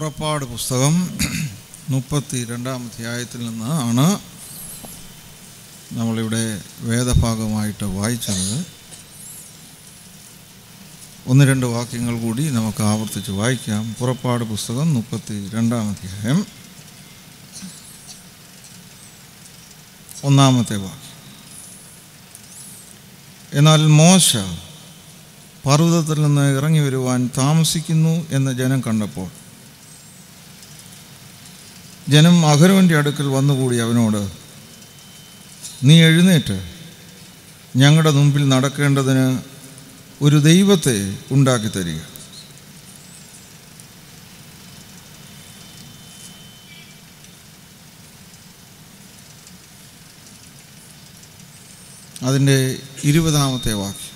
പുറപ്പാട് പുസ്തകം 32-ാം അധ്യായത്തിൽ നിന്നാണ് നമ്മളിവിടെ വേദഭാഗമായിട്ട് വായിച്ചത്. 1-2 വാക്യങ്ങൾ കൂടി നമുക്ക് ആവർത്തിച്ച് വായിക്കാം. പുറപ്പാട് പുസ്തകം 32-ാം അധ്യായം 1-ാമത്തെ വാക്യം. എന്നാൽ മോശ പർവ്വതത്തിൽ നിന്ന് ഇറങ്ങി വരുവാൻ താമസിക്കുന്നു എന്ന് ജനം കണ്ടപ്പോൾ ജനം അഹരോൻ്റെ അടുക്കൽ വന്നുകൂടി അവനോട്, നീ എഴുന്നേറ്റ് ഞങ്ങളുടെ മുമ്പിൽ നടക്കേണ്ടതിന് ഒരു ദൈവത്തെ ഉണ്ടാക്കി തരിക. അതിൻ്റെ 20-ാമത്തെ വാക്യം.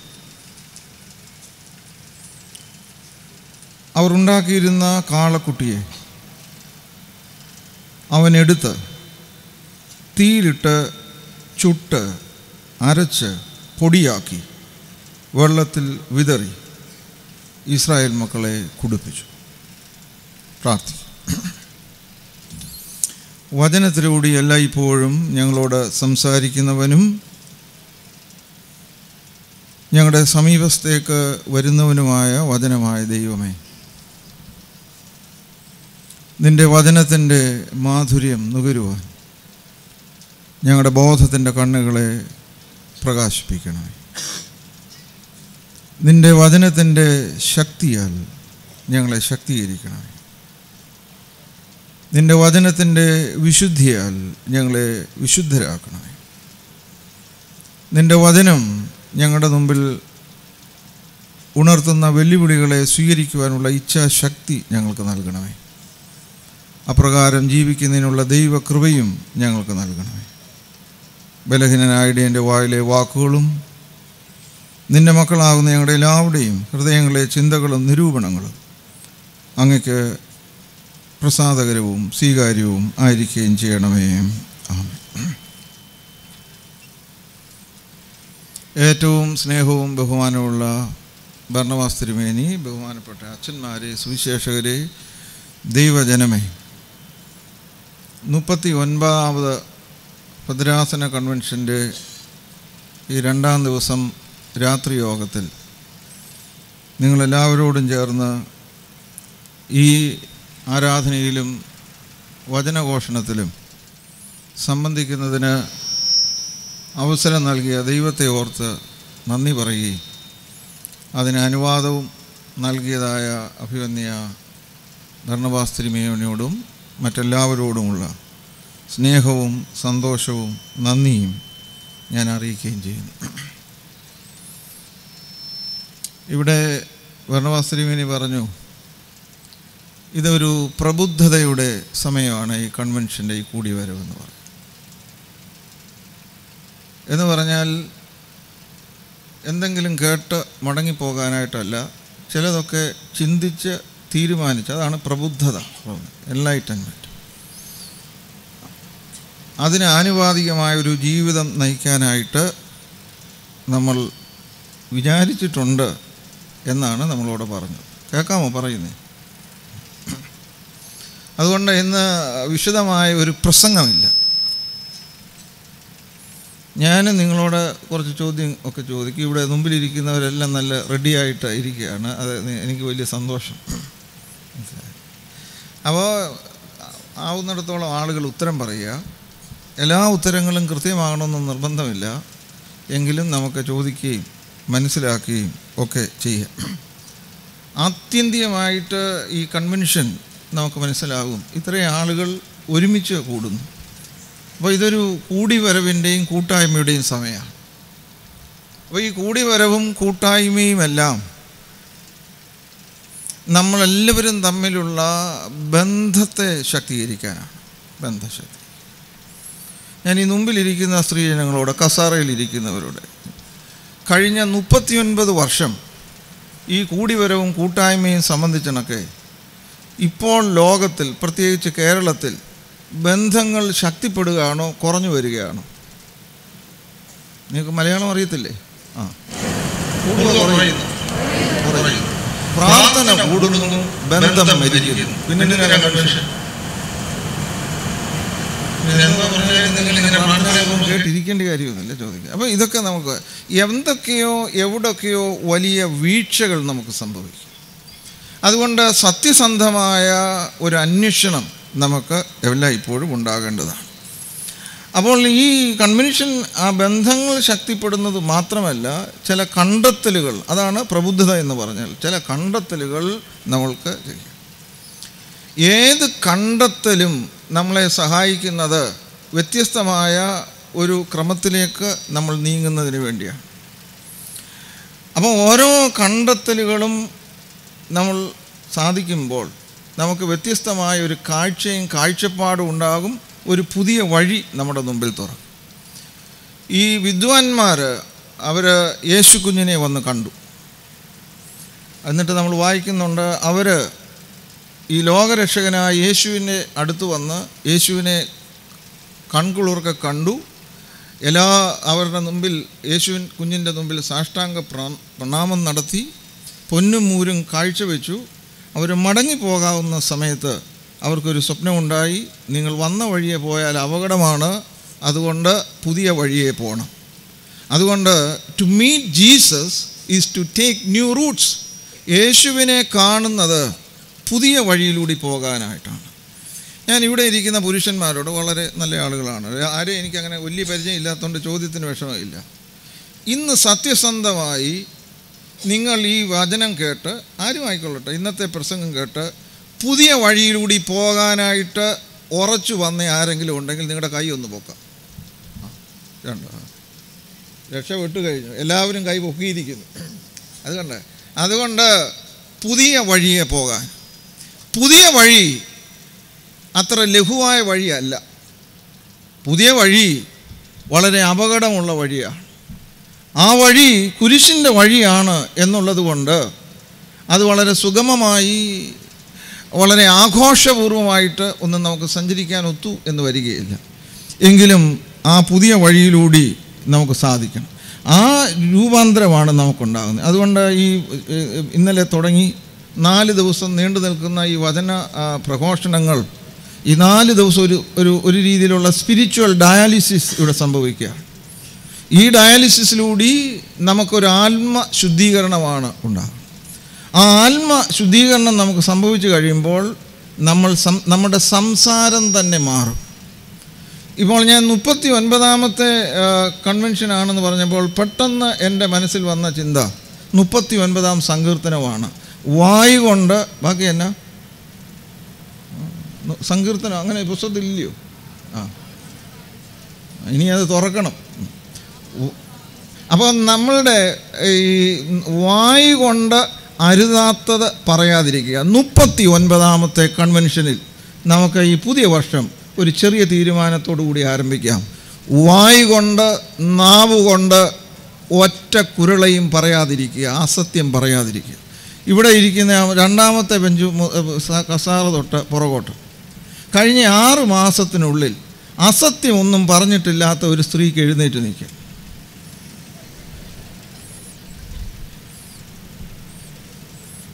അവർ ഉണ്ടാക്കിയിരുന്ന കാളക്കുട്ടിയെ അവനെടുത്ത് തീയിലിട്ട് ചുട്ട് അരച്ച് പൊടിയാക്കി വെള്ളത്തിൽ വിതറി ഇസ്രായേൽ മക്കളെ കുടിപ്പിച്ചു. പ്രാർത്ഥിക്കും. വചനത്തിലൂടെ എല്ലായ്പ്പോഴും ഞങ്ങളോട് സംസാരിക്കുന്നവനും ഞങ്ങളുടെ സമീപത്തേക്ക് വരുന്നവനുമായ വചനമായ ദൈവമേ, നിൻ്റെ വചനത്തിൻ്റെ മാധുര്യം നുകരുവാൻ ഞങ്ങളുടെ ബോധത്തിൻ്റെ കണ്ണുകളെ പ്രകാശിപ്പിക്കണമേ. നിൻ്റെ വചനത്തിൻ്റെ ശക്തിയാൽ ഞങ്ങളെ ശക്തീകരിക്കണമേ. നിൻ്റെ വചനത്തിൻ്റെ വിശുദ്ധിയാൽ ഞങ്ങളെ വിശുദ്ധരാക്കണമേ. നിൻ്റെ വചനം ഞങ്ങളുടെ മുമ്പിൽ ഉണർത്തുന്ന വെല്ലുവിളികളെ സ്വീകരിക്കുവാനുള്ള ഇച്ഛാശക്തി ഞങ്ങൾക്ക് നൽകണമേ. അപ്രകാരം ജീവിക്കുന്നതിനുള്ള ദൈവകൃപയും ഞങ്ങൾക്ക് നൽകണമേ. ബലഹീനനായുടെ എൻ്റെ വായിലെ വാക്കുകളും നിൻ്റെ മക്കളാകുന്ന ഞങ്ങളുടെ എല്ലാവരുടെയും ഹൃദയങ്ങളിലെ ചിന്തകളും നിരൂപണങ്ങളും അങ്ങയ്ക്ക് പ്രസാദകരവും സ്വീകാര്യവും ആയിരിക്കുകയും ചെയ്യണമേ. ആമേൻ. ഏറ്റവും സ്നേഹവും ബഹുമാനമുള്ള ബർണ്ണബാസ് തിരുമേനി, ബഹുമാനപ്പെട്ട അച്ഛന്മാരെ, സുവിശേഷകരെ, ദൈവജനമേ, 39ാമത് ഭദ്രാസന കൺവെൻഷൻ്റെ ഈ 2-ാം ദിവസം രാത്രി യോഗത്തിൽ നിങ്ങളെല്ലാവരോടും ചേർന്ന് ഈ ആരാധനയിലും വചനഘോഷണത്തിലും സംബന്ധിക്കുന്നതിന് അവസരം നൽകിയ ദൈവത്തെ ഓർത്ത് നന്ദി പറയുകയും അതിന് അനുവാദവും നൽകിയതായ അഭിവന്യ ബർണ്ണബാസ് തിരുമേനിയോടും മറ്റെല്ലാവരോടുമുള്ള സ്നേഹവും സന്തോഷവും നന്ദിയും ഞാൻ അറിയിക്കുകയും ചെയ്യുന്നു. ഇവിടെ ബർണ്ണബാസ് തിരുമേനി പറഞ്ഞു, ഇതൊരു പ്രബുദ്ധതയുടെ സമയമാണ് ഈ കൺവെൻഷൻ്റെ ഈ കൂടിവരവെന്ന് പറഞ്ഞു. എന്ന് പറഞ്ഞാൽ എന്തെങ്കിലും കേട്ട് മടങ്ങിപ്പോകാനായിട്ടല്ല, ചിലതൊക്കെ ചിന്തിച്ച് തീരുമാനിച്ച്, അതാണ് പ്രബുദ്ധത, എൻലൈറ്റൻമെൻറ്റ്. അതിന് ആനുപാതികമായൊരു ജീവിതം നയിക്കാനായിട്ട് നമ്മൾ വിചാരിച്ചിട്ടുണ്ട് എന്നാണ് നമ്മളോട് പറഞ്ഞത്. കേൾക്കാമോ പറയുന്നത്? അതുകൊണ്ട് ഇന്ന് വിശദമായ ഒരു പ്രസംഗമില്ല. ഞാൻ നിങ്ങളോട് കുറച്ച് ചോദ്യം ഒക്കെ ചോദിക്കും. ഇവിടെ മുമ്പിലിരിക്കുന്നവരെല്ലാം നല്ല റെഡിയായിട്ട് ഇരിക്കുകയാണ്. അത് എനിക്ക് വലിയ സന്തോഷം. അപ്പോൾ ആവുന്നിടത്തോളം ആളുകൾ ഉത്തരം പറയുക. എല്ലാ ഉത്തരങ്ങളും കൃത്യമാകണമെന്ന് നിർബന്ധമില്ല, എങ്കിലും നമുക്ക് ചോദിക്കുകയും മനസ്സിലാക്കുകയും ഒക്കെ ചെയ്യാം. ആത്യന്തികമായിട്ട് ഈ കൺവെൻഷൻ നമുക്ക് മനസ്സിലാകും, ഇത്രയും ആളുകൾ ഒരുമിച്ച് കൂടുന്നു. അപ്പോൾ ഇതൊരു കൂടിവരവിൻ്റെയും കൂട്ടായ്മയുടെയും സമയമാണ്. അപ്പോൾ ഈ കൂടിവരവും കൂട്ടായ്മയുമെല്ലാം നമ്മളെല്ലാവരും തമ്മിലുള്ള ബന്ധത്തെ ശക്തീകരിക്കാനാണ്. ബന്ധശക്തി. ഞാൻ ഈ മുമ്പിലിരിക്കുന്ന സ്ത്രീജനങ്ങളോട്, കസാറയിലിരിക്കുന്നവരോട്, കഴിഞ്ഞ 39 വർഷം ഈ കൂടിവരവും കൂട്ടായ്മയും സംബന്ധിച്ചണക്കെ ഇപ്പോൾ ലോകത്തിൽ, പ്രത്യേകിച്ച് കേരളത്തിൽ, ബന്ധങ്ങൾ ശക്തിപ്പെടുകയാണോ കുറഞ്ഞു വരികയാണോ? നിങ്ങൾക്ക് മലയാളം അറിയത്തില്ലേ? കുറയുന്നു. പ്രാർത്ഥന കൂടുന്നു, ബന്ധം മരിക്കുന്നു. പിന്നെ കൺവെൻഷൻ കേട്ടിരിക്കേണ്ട കാര്യമൊന്നുമില്ല ചോദിക്കുക. അപ്പോൾ ഇതൊക്കെ നമുക്ക് എന്തൊക്കെയോ എവിടൊക്കെയോ വലിയ വീഴ്ചകൾ നമുക്ക് സംഭവിക്കും. അതുകൊണ്ട് സത്യസന്ധമായ ഒരു അന്വേഷണം നമുക്ക് എല്ലായ്പ്പോഴും ഉണ്ടാകേണ്ടതാണ്. അപ്പോൾ ഈ കൺവെൻഷൻ ആ ബന്ധങ്ങൾ ശക്തിപ്പെടുന്നത് മാത്രമല്ല, ചില കണ്ടെത്തലുകൾ, അതാണ് പ്രബുദ്ധത എന്ന് പറഞ്ഞാൽ, ചില കണ്ടെത്തലുകൾ നമ്മൾക്ക് ചെയ്യാം. ഏത് കണ്ടെത്തലും നമ്മളെ സഹായിക്കുന്നത് വ്യത്യസ്തമായ ഒരു ക്രമത്തിലേക്ക് നമ്മൾ നീങ്ങുന്നതിന് വേണ്ടിയാണ്. അപ്പോൾ ഓരോ കണ്ടെത്തലുകളും നമ്മൾ സാധിക്കുമ്പോൾ നമുക്ക് വ്യത്യസ്തമായ ഒരു കാഴ്ചയും കാഴ്ചപ്പാടും ഉണ്ടാകും. ഒരു പുതിയ വഴി നമ്മുടെ മുമ്പിൽ തുറക്കും. ഈ വിദ്വാൻമാർ അവർ യേശു കുഞ്ഞിനെ വന്ന് കണ്ടു. എന്നിട്ട് നമ്മൾ വായിക്കുന്നുണ്ട്, അവർ ഈ ലോകരക്ഷകനായ യേശുവിൻ്റെ അടുത്ത് വന്ന് യേശുവിനെ കൺകുളിർക്കെ കണ്ടു. അവരുടെ മുമ്പിൽ യേശുവിൻ കുഞ്ഞിൻ്റെ മുമ്പിൽ സാഷ്ടാംഗ പ്രണാമം നടത്തി, പൊന്നും മൂരും കാഴ്ചവെച്ചു. അവർ മടങ്ങിപ്പോകാവുന്ന സമയത്ത് അവർക്കൊരു സ്വപ്നമുണ്ടായി. നിങ്ങൾ വന്ന വഴിയെ പോയാൽ അപകടമാണ്, അതുകൊണ്ട് പുതിയ വഴിയെ പോകണം. അതുകൊണ്ട് to meet Jesus is to take new routes. യേശുവിനെ കാണുന്നത് പുതിയ വഴിയിലൂടെ പോകാനായിട്ടാണ്. ഞാൻ ഇവിടെ ഇരിക്കുന്ന പുരുഷന്മാരോട് വളരെ നല്ല ആളുകളാണ്, ആരെയും എനിക്കങ്ങനെ വലിയ പരിചയം ഇല്ലാത്തതുകൊണ്ട് ചോദ്യത്തിന് വിഷമമില്ല. ഇന്ന് സത്യസന്ധമായി നിങ്ങൾ ഈ വചനം കേട്ട്, ആരും ആയിക്കൊള്ളട്ടെ, ഇന്നത്തെ പ്രസംഗം കേട്ട് പുതിയ വഴിയിലൂടെ പോകാനായിട്ട് ഉറച്ചു വന്ന ആരെങ്കിലും ഉണ്ടെങ്കിൽ നിങ്ങളുടെ കൈ ഒന്ന് പൊക്കാം. രക്ഷപ്പെട്ടു കഴിഞ്ഞു, എല്ലാവരും കൈ പൊക്കിയിരിക്കുന്നു. അതുകൊണ്ട് പുതിയ വഴിയെ പോകാൻ, പുതിയ വഴി അത്ര ലഘുവായ വഴിയല്ല. പുതിയ വഴി വളരെ അപകടമുള്ള വഴിയാണ്. ആ വഴി കുരിശിൻ്റെ വഴിയാണ് എന്നുള്ളത് കൊണ്ട് അത് വളരെ സുഗമമായി, വളരെ ആഘോഷപൂർവമായിട്ട് ഒന്നും നമുക്ക് സഞ്ചരിക്കാൻ ഒത്തു എന്ന് വരികയില്ല. എങ്കിലും ആ പുതിയ വഴിയിലൂടെ നമുക്ക് സാധിക്കണം. ആ രൂപാന്തരമാണ് നമുക്കുണ്ടാകുന്നത്. അതുകൊണ്ട് ഈ ഇന്നലെ തുടങ്ങി 4 ദിവസം നീണ്ടു നിൽക്കുന്ന ഈ വചന പ്രഘോഷണങ്ങൾ, ഈ 4 ദിവസം ഒരു രീതിയിലുള്ള സ്പിരിച്വൽ ഡയാലിസിസ് ഇവിടെ സംഭവിക്കുകയാണ്. ഈ ഡയാലിസിസിലൂടെ നമുക്കൊരു ആത്മശുദ്ധീകരണമാണ് ഉണ്ടാകുന്നത്. ആ ആത്മശുദ്ധീകരണം നമുക്ക് സംഭവിച്ചു കഴിയുമ്പോൾ നമ്മുടെ സംസാരം തന്നെ മാറും. ഇപ്പോൾ ഞാൻ 39ാമത്തെ കൺവെൻഷനാണെന്ന് പറഞ്ഞപ്പോൾ പെട്ടെന്ന് എൻ്റെ മനസ്സിൽ വന്ന ചിന്ത 39ാം സങ്കീർത്തനമാണ്. വായു കൊണ്ട്, ബാക്കി എന്നാ സങ്കീർത്തനം അങ്ങനെ പുസ്തകത്തില്ലയോ? ഇനി അത് തുറക്കണം. അപ്പോൾ നമ്മളുടെ ഈ വായു കൊണ്ട് അരുതാത്തത് പറയാതിരിക്കുക. 39ാമത്തെ കൺവെൻഷനിൽ നമുക്ക് ഈ പുതിയ വർഷം ഒരു ചെറിയ തീരുമാനത്തോടു കൂടി ആരംഭിക്കാം. വായു കൊണ്ട്, നാവ് കൊണ്ട് ഒറ്റ കുരളയും പറയാതിരിക്കുക, അസത്യം പറയാതിരിക്കുക. ഇവിടെ ഇരിക്കുന്ന 2ാമത്തെ ബെഞ്ച് കസാറ തൊട്ട് പുറകോട്ട് കഴിഞ്ഞ 6 മാസത്തിനുള്ളിൽ അസത്യം ഒന്നും പറഞ്ഞിട്ടില്ലാത്ത ഒരു സ്ത്രീക്ക് എഴുന്നേറ്റ് നിൽക്കുക.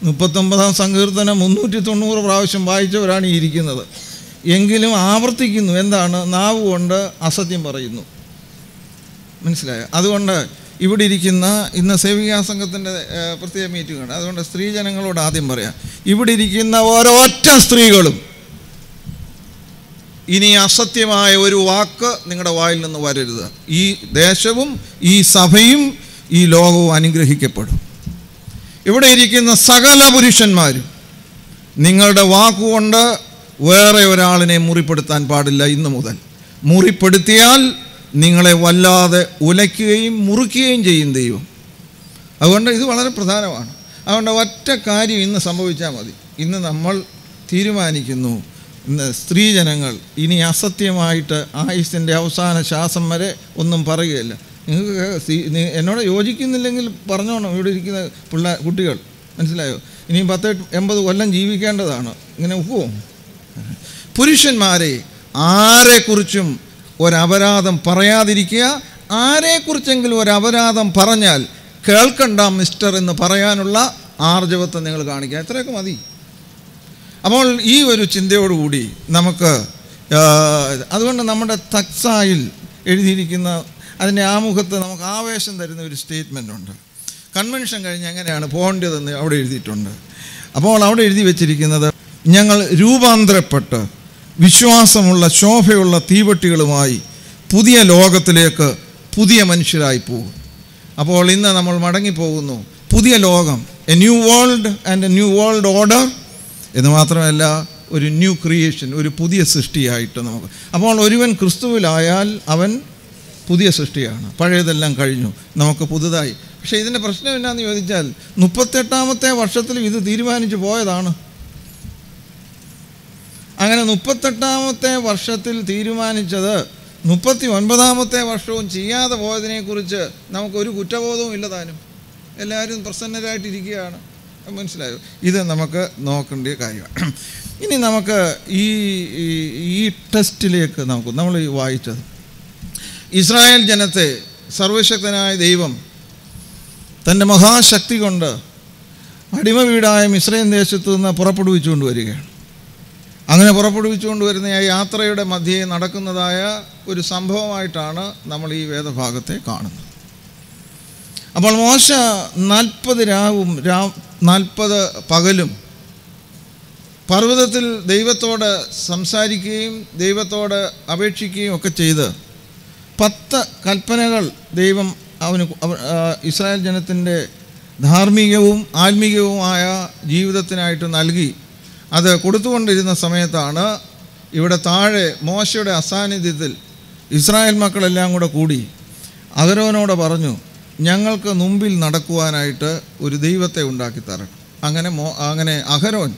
മുപ്പത്തൊമ്പതാം സങ്കീർത്തനം 390 പ്രാവശ്യം വായിച്ചവരാണ് ഈ ഇരിക്കുന്നത്. എങ്കിലും ആവർത്തിക്കുന്നു. എന്താണ്? നാവ് കൊണ്ട് അസത്യം പറയുന്നു. മനസ്സിലായോ? അതുകൊണ്ട് ഇവിടെ ഇരിക്കുന്ന ഇന്ന് സേവികാ സംഘത്തിൻ്റെ പ്രത്യേക മീറ്റിംഗാണ്. അതുകൊണ്ട് സ്ത്രീജനങ്ങളോട് ആദ്യം പറയാം, ഇവിടെ ഇരിക്കുന്ന ഓരോറ്റ സ്ത്രീകളും ഇനി അസത്യമായ ഒരു വാക്ക് നിങ്ങളുടെ വായിൽ നിന്ന് വരരുത്. ഈ ദേശവും ഈ സഭയും ഈ ലോകവും അനുഗ്രഹിക്കപ്പെടും. ഇവിടെ ഇരിക്കുന്ന സകല പുരുഷന്മാരും നിങ്ങളുടെ വാക്കുകൊണ്ട് വേറെ ഒരാളിനെ മുറിപ്പെടുത്താൻ പാടില്ല. ഇന്നു മുതൽ മുറിപ്പെടുത്തിയാൽ നിങ്ങളെ വല്ലാതെ ഉലയ്ക്കുകയും മുറിക്കുകയും ചെയ്യും ദൈവം. അതുകൊണ്ട് ഇത് വളരെ പ്രധാനമാണ്. അതുകൊണ്ട് ഒറ്റ കാര്യം ഇന്ന് സംഭവിച്ചാൽ മതി. ഇന്ന് നമ്മൾ തീരുമാനിക്കുന്നു, ഇന്ന് സ്ത്രീജനങ്ങൾ ഇനി അസത്യമായിട്ട് ആയുസ്സിൻ്റെ അവസാന ശ്വാസം വരെ ഒന്നും പറയുകയില്ല. നിങ്ങൾക്ക് എന്നോട് യോജിക്കുന്നില്ലെങ്കിൽ പറഞ്ഞോണം. ഇവിടെ ഇരിക്കുന്ന കുട്ടികൾ, മനസ്സിലായോ? ഇനിയും 10-80 കൊല്ലം ജീവിക്കേണ്ടതാണ്. ഇങ്ങനെ ഒക്കുമോ? പുരുഷന്മാരെ ആരെക്കുറിച്ചും ഒരപരാധം പറയാതിരിക്കുക. ആരെക്കുറിച്ചെങ്കിലും ഒരപരാധം പറഞ്ഞാൽ കേൾക്കണ്ട മിസ്റ്റർ എന്ന് പറയാനുള്ള ആർജവത്വം നിങ്ങൾ കാണിക്കുക, എത്രയൊക്കെ മതി. അപ്പോൾ ഈ ഒരു ചിന്തയോടുകൂടി നമുക്ക് അതുകൊണ്ട് നമ്മുടെ തക്സായിൽ എഴുതിയിരിക്കുന്ന അതിൻ്റെ ആമുഖത്ത് നമുക്ക് ആവേശം തരുന്ന ഒരു സ്റ്റേറ്റ്മെൻ്റ് ഉണ്ട്. കൺവെൻഷൻ കഴിഞ്ഞ് എങ്ങനെയാണ് പോകേണ്ടതെന്ന് അവിടെ എഴുതിയിട്ടുണ്ട്. അപ്പോൾ അവിടെ എഴുതി വച്ചിരിക്കുന്നത്, ഞങ്ങൾ രൂപാന്തരപ്പെട്ട് വിശ്വാസമുള്ള ശോഭയുള്ള തീവട്ടികളുമായി പുതിയ ലോകത്തിലേക്ക് പുതിയ മനുഷ്യരായി പോകും. അപ്പോൾ ഇന്ന് നമ്മൾ മടങ്ങിപ്പോകുന്നു. പുതിയ ലോകം, A new world and A new world order എന്ന് മാത്രമല്ല, ഒരു ന്യൂ ക്രിയേഷൻ, ഒരു പുതിയ സൃഷ്ടിയായിട്ട് നമുക്ക്. അപ്പോൾ ഒരുവൻ ക്രിസ്തുവിലായാൽ അവൻ പുതിയ സൃഷ്ടിയാണ്, പഴയതെല്ലാം കഴിഞ്ഞു, നമുക്ക് പുതുതായി. പക്ഷേ ഇതിൻ്റെ പ്രശ്നം എന്നാന്ന് ചോദിച്ചാൽ 38-ാമത്തെ വർഷത്തിലും ഇത് തീരുമാനിച്ചു പോയതാണ്. അങ്ങനെ 38-ാമത്തെ വർഷത്തിൽ തീരുമാനിച്ചത് 39-ാമത്തെ വർഷവും ചെയ്യാതെ പോയതിനെക്കുറിച്ച് നമുക്കൊരു കുറ്റബോധവും ഇല്ല താനും. എല്ലാവരും പ്രസന്നരായിട്ടിരിക്കുകയാണ്. മനസ്സിലായോ? ഇത് നമുക്ക് നോക്കേണ്ട കാര്യമാണ്. ഇനി നമുക്ക് ഈ ടെസ്റ്റിലേക്ക് നമ്മൾ ഈ വായിച്ചത്, ഇസ്രായേൽ ജനത്തെ സർവശക്തനായ ദൈവം തൻ്റെ മഹാശക്തി കൊണ്ട് അടിമ വീടായ മിസ്രൈം ദേശത്തു നിന്ന് പുറപ്പെടുവിച്ചുകൊണ്ട് വരികയാണ്. അങ്ങനെ പുറപ്പെടുവിച്ചുകൊണ്ട് വരുന്ന ആ യാത്രയുടെ മധ്യേ നടക്കുന്നതായ ഒരു സംഭവമായിട്ടാണ് നമ്മൾ ഈ വേദഭാഗത്തെ കാണുന്നത്. അപ്പോൾ മോശ 40 രാവും 40 പകലും പർവ്വതത്തിൽ ദൈവത്തോട് സംസാരിക്കുകയും ദൈവത്തോട് അപേക്ഷിക്കുകയും ഒക്കെ ചെയ്ത് 10 കൽപ്പനകൾ ദൈവം ഇസ്രായേൽ ജനത്തിൻ്റെ ധാർമ്മികവും ആത്മീകവുമായ ജീവിതത്തിനായിട്ട് നൽകി. അത് കൊടുത്തുകൊണ്ടിരുന്ന സമയത്താണ് ഇവിടെ താഴെ മോശയുടെ അസാന്നിധ്യത്തിൽ ഇസ്രായേൽ മക്കളെല്ലാം കൂടി അഹരോനോട് പറഞ്ഞു, ഞങ്ങൾക്ക് മുമ്പിൽ നടക്കുവാനായിട്ട് ഒരു ദൈവത്തെ ഉണ്ടാക്കി തരണം. അങ്ങനെ അഹരോൻ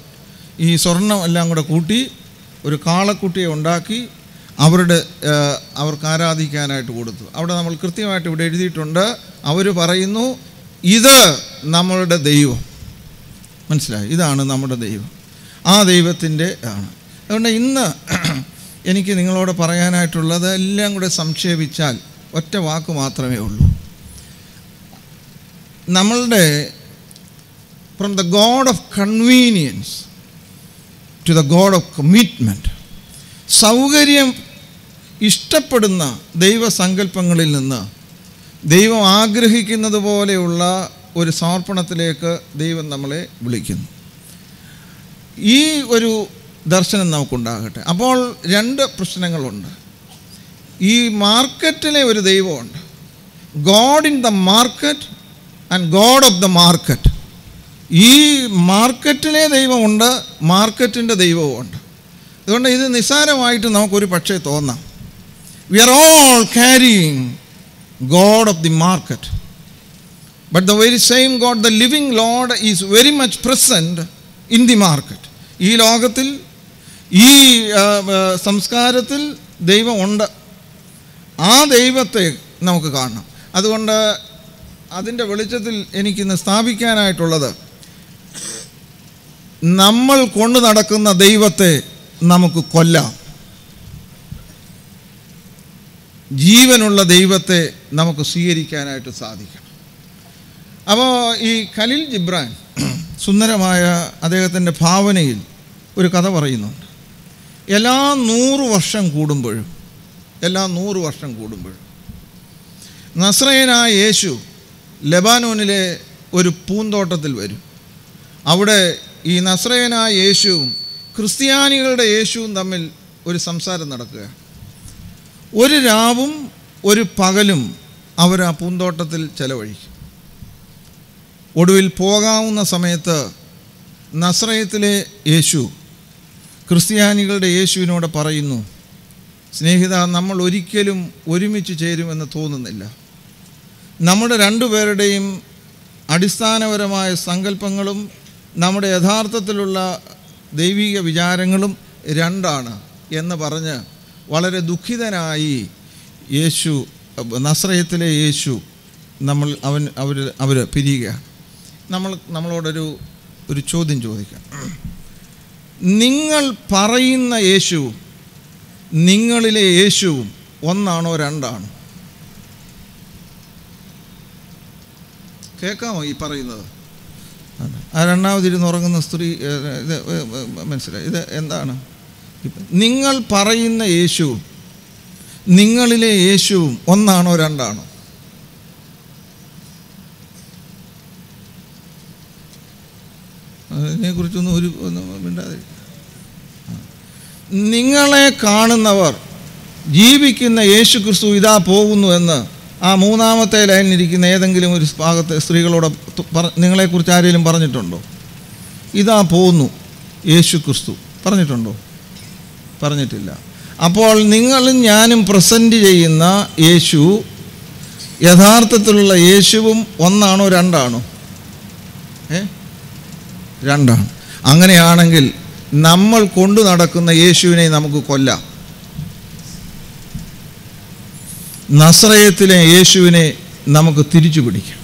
ഈ സ്വർണം എല്ലാം കൂട്ടി ഒരു കാളക്കുട്ടിയെ ഉണ്ടാക്കി അവർക്ക് ആരാധിക്കാനായിട്ട് കൊടുത്തു. അവിടെ നമ്മൾ കൃത്യമായിട്ട് ഇവിടെ എഴുതിയിട്ടുണ്ട്. അവർ പറയുന്നു, ഇത് നമ്മളുടെ ദൈവം. മനസ്സിലായി? ഇതാണ് നമ്മുടെ ദൈവം, ആ ദൈവത്തിൻ്റെ ആണ്. അതുകൊണ്ട് ഇന്ന് എനിക്ക് നിങ്ങളോട് പറയാനായിട്ടുള്ളത് എല്ലാം കൂടെ സംക്ഷേപിച്ചാൽ ഒറ്റ വാക്ക് മാത്രമേ ഉള്ളൂ. നമ്മളുടെ from the God of convenience to the God of commitment, സൗകര്യം ഇഷ്ടപ്പെടുന്ന ദൈവസങ്കല്പങ്ങളിൽ നിന്ന് ദൈവം ആഗ്രഹിക്കുന്നത് പോലെയുള്ള ഒരു സമർപ്പണത്തിലേക്ക് ദൈവം നമ്മളെ വിളിക്കുന്നു. ഈ ഒരു ദർശനം നമുക്കുണ്ടാകട്ടെ. അപ്പോൾ 2 പ്രശ്നങ്ങളുണ്ട്. ഈ മാർക്കറ്റിലെ ഒരു ദൈവമുണ്ട്, God in the market and God of the market. ഈ മാർക്കറ്റിലെ ദൈവമുണ്ട്, മാർക്കറ്റിൻ്റെ ദൈവവുമുണ്ട്. അതുകൊണ്ട് ഇത് നിസ്സാരമായിട്ട് നമുക്കൊരു പക്ഷേ തോന്നാം. We are all carrying God of the market, but the very same God, the living Lord, is very much present in the market. ഈ ലോകത്തിൽ ഈ സംസ്കാരത്തിൽ ദൈവം ഉണ്ട്. ആ ദൈവത്തെ നമുക്ക് കാണണം. അതുകൊണ്ട് അതിൻ്റെ വെളിച്ചത്തിൽ എനിക്കിന്ന് സ്ഥാപിക്കാനായിട്ടുള്ളത്, നമ്മൾ കൊണ്ടു നടക്കുന്ന ദൈവത്തെ നമുക്ക് കൊല്ലാം, ജീവനുള്ള ദൈവത്തെ നമുക്ക് സ്വീകരിക്കാനായിട്ട് സാധിക്കണം. അപ്പോൾ ഈ ഖലീൽ ജിബ്രാൻ സുന്ദരമായ അദ്ദേഹത്തിൻ്റെ ഭാവനയിൽ ഒരു കഥ പറയുന്നുണ്ട്. എല്ലാ 100 വർഷം കൂടുമ്പോഴും നസ്രയനായ യേശു ലെബാനോനിലെ ഒരു പൂന്തോട്ടത്തിൽ വരും. അവിടെ ഈ നസ്രയനായ യേശുവും ക്രിസ്ത്യാനികളുടെ യേശുവും തമ്മിൽ ഒരു സംസാരം നടക്കുക. ഒരു രാവും ഒരു പകലും അവർ ആ പൂന്തോട്ടത്തിൽ ചെലവഴിക്കും. ഒടുവിൽ പോകാവുന്ന സമയത്ത് നസ്രയത്തിലെ യേശു ക്രിസ്ത്യാനികളുടെ യേശുവിനോട് പറയുന്നു, സ്നേഹിത, നമ്മൾ ഒരിക്കലും ഒരുമിച്ച് ചേരുമെന്ന് തോന്നുന്നില്ല. നമ്മുടെ 2 പേരുടെയും അടിസ്ഥാനപരമായ സങ്കല്പങ്ങളും നമ്മുടെ യഥാർത്ഥത്തിലുള്ള ദൈവിക വിചാരങ്ങളും 2 എന്ന് പറഞ്ഞ് വളരെ ദുഃഖിതനായി യേശു, നസ്രയത്തിലെ യേശു അവർ പിരിയുകയാണ്. നമ്മളോടൊരു ചോദ്യം ചോദിക്കാം. നിങ്ങൾ പറയുന്ന യേശുവും നിങ്ങളിലെ യേശുവും ഒന്നാണോ 2? കേൾക്കാമോ ഈ പറയുന്നത്? ആ രണ്ടാമതിരുന്ന് ഉറങ്ങുന്ന സ്ത്രീ ഇത് മനസ്സിലായി. ഇത് എന്താണ്? നിങ്ങൾ പറയുന്ന യേശുവും നിങ്ങളിലെ യേശുവും ഒന്നാണോ രണ്ടാണോ? അതിനെക്കുറിച്ചൊന്നും ഒന്നും മിണ്ടാതിരിക്കും. നിങ്ങളെ കാണുന്നവർ ജീവിക്കുന്ന യേശു ക്രിസ്തു ഇതാ പോകുന്നു എന്ന് ആ മൂന്നാമത്തെ ലൈനിലിരിക്കുന്ന ഏതെങ്കിലും ഒരു ഭാഗത്തെ സ്ത്രീകളോട് നിങ്ങളെക്കുറിച്ച് ആരെങ്കിലും പറഞ്ഞിട്ടുണ്ടോ? ഇതാ പോകുന്നു യേശു ക്രിസ്തു പറഞ്ഞിട്ടുണ്ടോ? പറഞ്ഞിട്ടില്ല. അപ്പോൾ നിങ്ങളും ഞാനും പ്രസൻറ്റ് ചെയ്യുന്ന യേശു യഥാർത്ഥത്തിലുള്ള യേശുവും ഒന്നാണോ രണ്ടാണോ? രണ്ടാണ്. അങ്ങനെയാണെങ്കിൽ നമ്മൾ കൊണ്ടു നടക്കുന്ന യേശുവിനെ നമുക്ക് കൊല്ലാം. നസറയത്തിലെ യേശുവിനെ നമുക്ക് തിരിച്ചു പിടിക്കാം.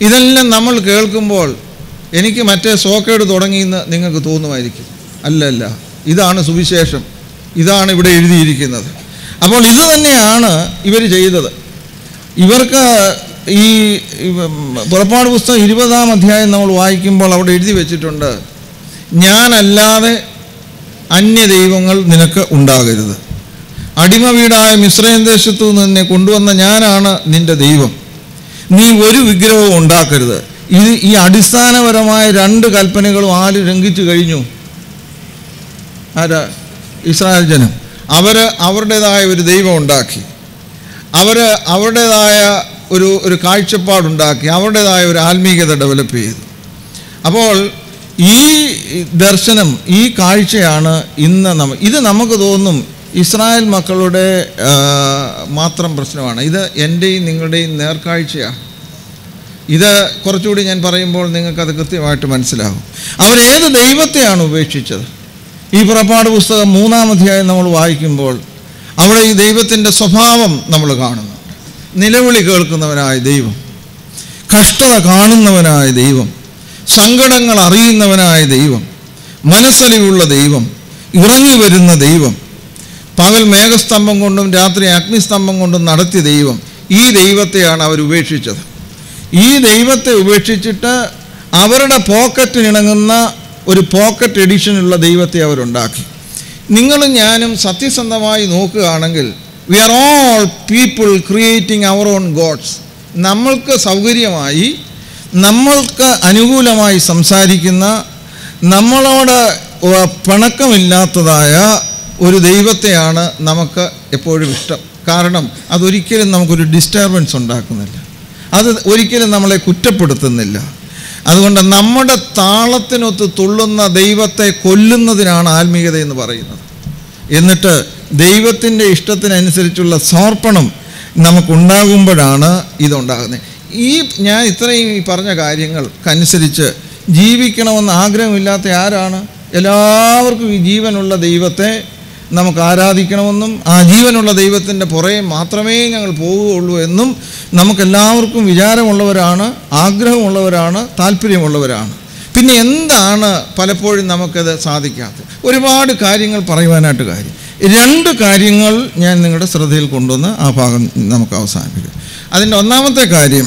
ഇതെല്ലാം നമ്മൾ കേൾക്കുമ്പോൾ എനിക്ക് മറ്റേ സോക്കേട് തുടങ്ങിയെന്ന് നിങ്ങൾക്ക് തോന്നുമായിരിക്കും. അല്ലല്ല, ഇതാണ് സുവിശേഷം, ഇതാണ് ഇവിടെ എഴുതിയിരിക്കുന്നത്. അപ്പോൾ ഇത് തന്നെയാണ് ഇവർ ചെയ്തത്. ഇവർക്ക് ഈ പുറപ്പാട് പുസ്തകം 20-ാം അധ്യായം നമ്മൾ വായിക്കുമ്പോൾ അവിടെ എഴുതി വെച്ചിട്ടുണ്ട്, ഞാനല്ലാതെ അന്യദൈവങ്ങൾ നിനക്ക് ഉണ്ടാകരുത്. അടിമ വീടായ മിസ്രയീം ദേശത്തു നിന്നെ കൊണ്ടുവന്ന ഞാനാണ് നിന്റെ ദൈവം. നീ ഒരു വിഗ്രഹവും ഉണ്ടാക്കരുത്. ഈ അടിസ്ഥാനപരമായ 2 കൽപ്പനകളും ആര് ലംഘിച്ചു കഴിഞ്ഞു? ആരാ? ഇസ്രായേൽ ജനം. അവരുടേതായ ഒരു ദൈവം ഉണ്ടാക്കി, അവരുടേതായ ഒരു കാഴ്ചപ്പാടുണ്ടാക്കി, അവരുടേതായ ഒരു ആത്മീയത ഡെവലപ്പ് ചെയ്തു. അപ്പോൾ ഈ ദർശനം, ഈ കാഴ്ചയാണ് ഇന്ന് ഇത് നമുക്ക് തോന്നും ഇസ്രായേൽ മക്കളുടെ മാത്രം പ്രശ്നമാണ്. ഇത് എൻ്റെയും നിങ്ങളുടെയും നേർക്കാഴ്ചയാണ്. ഇത് കുറച്ചുകൂടി ഞാൻ പറയുമ്പോൾ നിങ്ങൾക്കത് കൃത്യമായിട്ട് മനസ്സിലാകും. അവരേത് ദൈവത്തെയാണ് ഉപേക്ഷിച്ചത്? ഈ പുറപ്പാട് പുസ്തകം 3-ാം അധ്യായം നമ്മൾ വായിക്കുമ്പോൾ അവിടെ ഈ ദൈവത്തിൻ്റെ സ്വഭാവം നമ്മൾ കാണുന്നു. നിലവിളി കേൾക്കുന്നവനായ ദൈവം, കഷ്ടത കാണുന്നവനായ ദൈവം, സങ്കടങ്ങൾ അറിയുന്നവനായ ദൈവം, മനസ്സലിവുള്ള ദൈവം, ഇറങ്ങി വരുന്ന ദൈവം, പകൽ മേഘസ്തംഭം കൊണ്ടും രാത്രി അഗ്നിസ്തംഭം കൊണ്ടും നടത്തിയ ദൈവം. ഈ ദൈവത്തെയാണ് അവർ ഉപേക്ഷിച്ചത്. ഈ ദൈവത്തെ ഉപേക്ഷിച്ചിട്ട് അവരുടെ പോക്കറ്റിനിണങ്ങുന്ന ഒരു പോക്കറ്റ് എഡിഷനുള്ള ദൈവത്തെ അവരുണ്ടാക്കി. നിങ്ങളും ഞാനും സത്യസന്ധമായി നോക്കുകയാണെങ്കിൽ we are all people creating our own gods. നമ്മൾക്ക് സൗകര്യമായി, നമ്മൾക്ക് അനുകൂലമായി സംസാരിക്കുന്ന, നമ്മളോട് പിണക്കമില്ലാത്തതായ ഒരു ദൈവത്തെയാണ് നമുക്ക് എപ്പോഴും ഇഷ്ടം. കാരണം അതൊരിക്കലും നമുക്കൊരു ഡിസ്റ്റർബൻസ് ഉണ്ടാക്കുന്നില്ല, അത് ഒരിക്കലും നമ്മളെ കുറ്റപ്പെടുത്തുന്നില്ല. അതുകൊണ്ട് നമ്മുടെ താളത്തിനൊത്ത് തുള്ളുന്ന ദൈവത്തെ കൊല്ലുന്നതിനാണ് ആത്മീയത എന്ന് പറയുന്നത്. എന്നിട്ട് ദൈവത്തിൻ്റെ ഇഷ്ടത്തിനനുസരിച്ചുള്ള സമർപ്പണം നമുക്കുണ്ടാകുമ്പോഴാണ് ഇതുണ്ടാകുന്നത്. ഞാൻ ഇത്രയും ഈ പറഞ്ഞ കാര്യങ്ങൾക്കനുസരിച്ച് ജീവിക്കണമെന്ന് ആഗ്രഹമില്ലാത്ത ആരാണ്? എല്ലാവർക്കും ഈ ജീവനുള്ള ദൈവത്തെ നമുക്ക് ആരാധിക്കണമെന്നും ആ ജീവനുള്ള ദൈവത്തിൻ്റെ പുറകെ മാത്രമേ ഞങ്ങൾ പോവുകയുള്ളൂ എന്നും നമുക്കെല്ലാവർക്കും വിചാരമുള്ളവരാണ്, ആഗ്രഹമുള്ളവരാണ്, താല്പര്യമുള്ളവരാണ്. പിന്നെ എന്താണ് പലപ്പോഴും നമുക്കത് സാധിക്കാത്തത്? ഒരുപാട് കാര്യങ്ങൾ പറയുവാനായിട്ട് 2 കാര്യങ്ങൾ ഞാൻ നിങ്ങളുടെ ശ്രദ്ധയിൽ കൊണ്ടുവന്ന് ആ ഭാഗം നമുക്ക് അവസാനിപ്പിക്കും. അതിൻ്റെ ഒന്നാമത്തെ കാര്യം,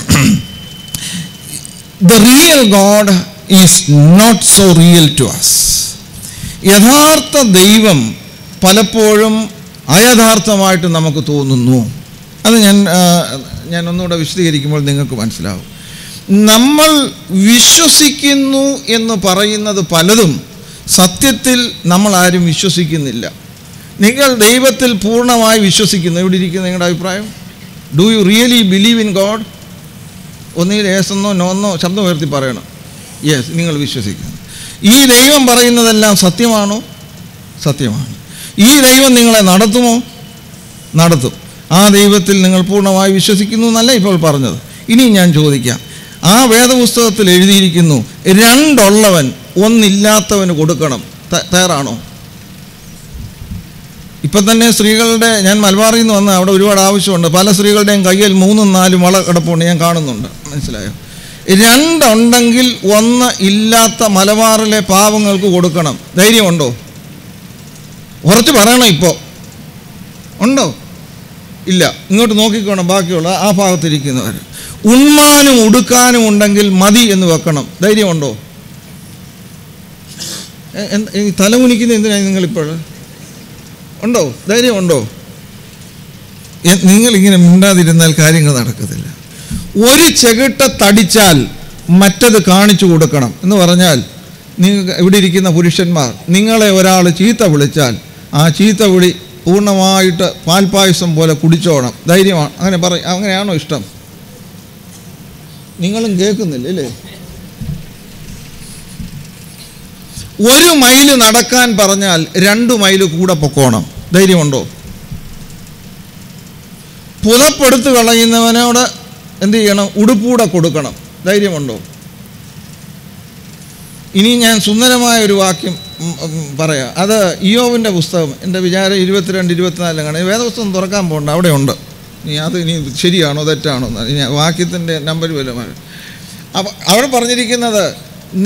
the real God is not so real to us. യഥാർത്ഥ ദൈവം പലപ്പോഴും അയഥാർത്ഥമായിട്ട് നമുക്ക് തോന്നുന്നു. അത് ഞാൻ ഒന്നുകൂടെ വിശദീകരിക്കുമ്പോൾ നിങ്ങൾക്ക് മനസ്സിലാവും. നമ്മൾ വിശ്വസിക്കുന്നു എന്ന് പറയുന്നത് പലതും സത്യത്തിൽ നമ്മൾ ആരും വിശ്വസിക്കുന്നില്ല. നിങ്ങൾ ദൈവത്തിൽ പൂർണ്ണമായി വിശ്വസിക്കുന്നു. ഇവിടെ ഇരിക്കുന്ന നിങ്ങളുടെ അഭിപ്രായം, do you really believe in God? ഒന്നുകിൽ യെസ് എന്നോ നോ എന്നോ ശബ്ദം ഉയർത്തി പറയണം. യെസ്, നിങ്ങൾ വിശ്വസിക്കുന്നു. ഈ ദൈവം പറയുന്നതെല്ലാം സത്യമാണോ? സത്യമാണ്. ഈ ദൈവം നിങ്ങളെ നടത്തുമോ? നടത്തും. ആ ദൈവത്തിൽ നിങ്ങൾ പൂർണ്ണമായി വിശ്വസിക്കുന്നു എന്നല്ല ഇപ്പോൾ പറഞ്ഞത്. ഇനി ഞാൻ ചോദിക്കാം, ആ വേദപുസ്തകത്തിൽ എഴുതിയിരിക്കുന്നു 2 ഉള്ളവൻ 1 ഇല്ലാത്തവന് കൊടുക്കണം. തയ്യാറാണോ? ഇപ്പം തന്നെ സ്ത്രീകളുടെ, ഞാൻ മലബാറിൽ നിന്ന് വന്ന അവിടെ ഒരുപാട് ആവശ്യമുണ്ട്. പല സ്ത്രീകളുടെയും കയ്യിൽ 3ഉം 4ഉം വള കിടപ്പുണ്ട്, ഞാൻ കാണുന്നുണ്ട്. മനസ്സിലായോ? 2 ഉണ്ടെങ്കിൽ 1 ഇല്ലാത്ത മലബാറിലെ പാവങ്ങൾക്ക് കൊടുക്കണം. ധൈര്യമുണ്ടോ? ഉറച്ച് പറയണം. ഇപ്പോൾ ഉണ്ടോ? ഇല്ല. ഇങ്ങോട്ട് നോക്കിക്കോണം. ബാക്കിയുള്ള ആ ഭാഗത്തിരിക്കുന്നവർ ഉണ്മാനും ഉടുക്കാനും ഉണ്ടെങ്കിൽ മതി എന്ന് വെക്കണം. ധൈര്യമുണ്ടോ? തലമുനിക്കുന്ന എന്തിനാണ് നിങ്ങളിപ്പോൾ? ഉണ്ടോ? ധൈര്യമുണ്ടോ? നിങ്ങളിങ്ങനെ മിണ്ടാതിരുന്നാൽ കാര്യങ്ങൾ നടക്കത്തില്ല. ഒരു ചെകിട്ട തടിച്ചാൽ മറ്റത് കാണിച്ചു കൊടുക്കണം എന്ന് പറഞ്ഞാൽ, നിങ്ങൾ ഇവിടെ ഇരിക്കുന്ന പുരുഷന്മാർ, നിങ്ങളെ ഒരാൾ ചീത്ത വിളിച്ചാൽ ആ ചീത്ത വിളി പൂർണ്ണമായിട്ട് പാൽപ്പായസം പോലെ കുടിച്ചോണം. ധൈര്യമാണ്. അങ്ങനെ അങ്ങനെയാണോ ഇഷ്ടം? നിങ്ങളും കേൾക്കുന്നില്ല അല്ലേ? 1 മൈല് നടക്കാൻ പറഞ്ഞാൽ 2 മൈല് കൂടെ പൊക്കോണം. ധൈര്യമുണ്ടോ? പുതപ്പെടുത്ത് കളയുന്നവനോട് എന്ത് ചെയ്യണം? ഉടുപ്പൂടെ കൊടുക്കണം. ധൈര്യമുണ്ടോ? ഇനി ഞാൻ സുന്ദരമായ ഒരു വാക്യം പറയാം. അത് ഇയ്യോബിൻ്റെ പുസ്തകം, എൻ്റെ വിചാരം 22-24 കാണാം. വേദപുസ്തകം തുറക്കാൻ പോകണ്ട, അവിടെ ഉണ്ട്. ഇനി ശരിയാണോ തെറ്റാണോ വാക്യത്തിൻ്റെ നമ്പർ വല്ലതുമാണ്. അപ്പം അവിടെ പറഞ്ഞിരിക്കുന്നത്,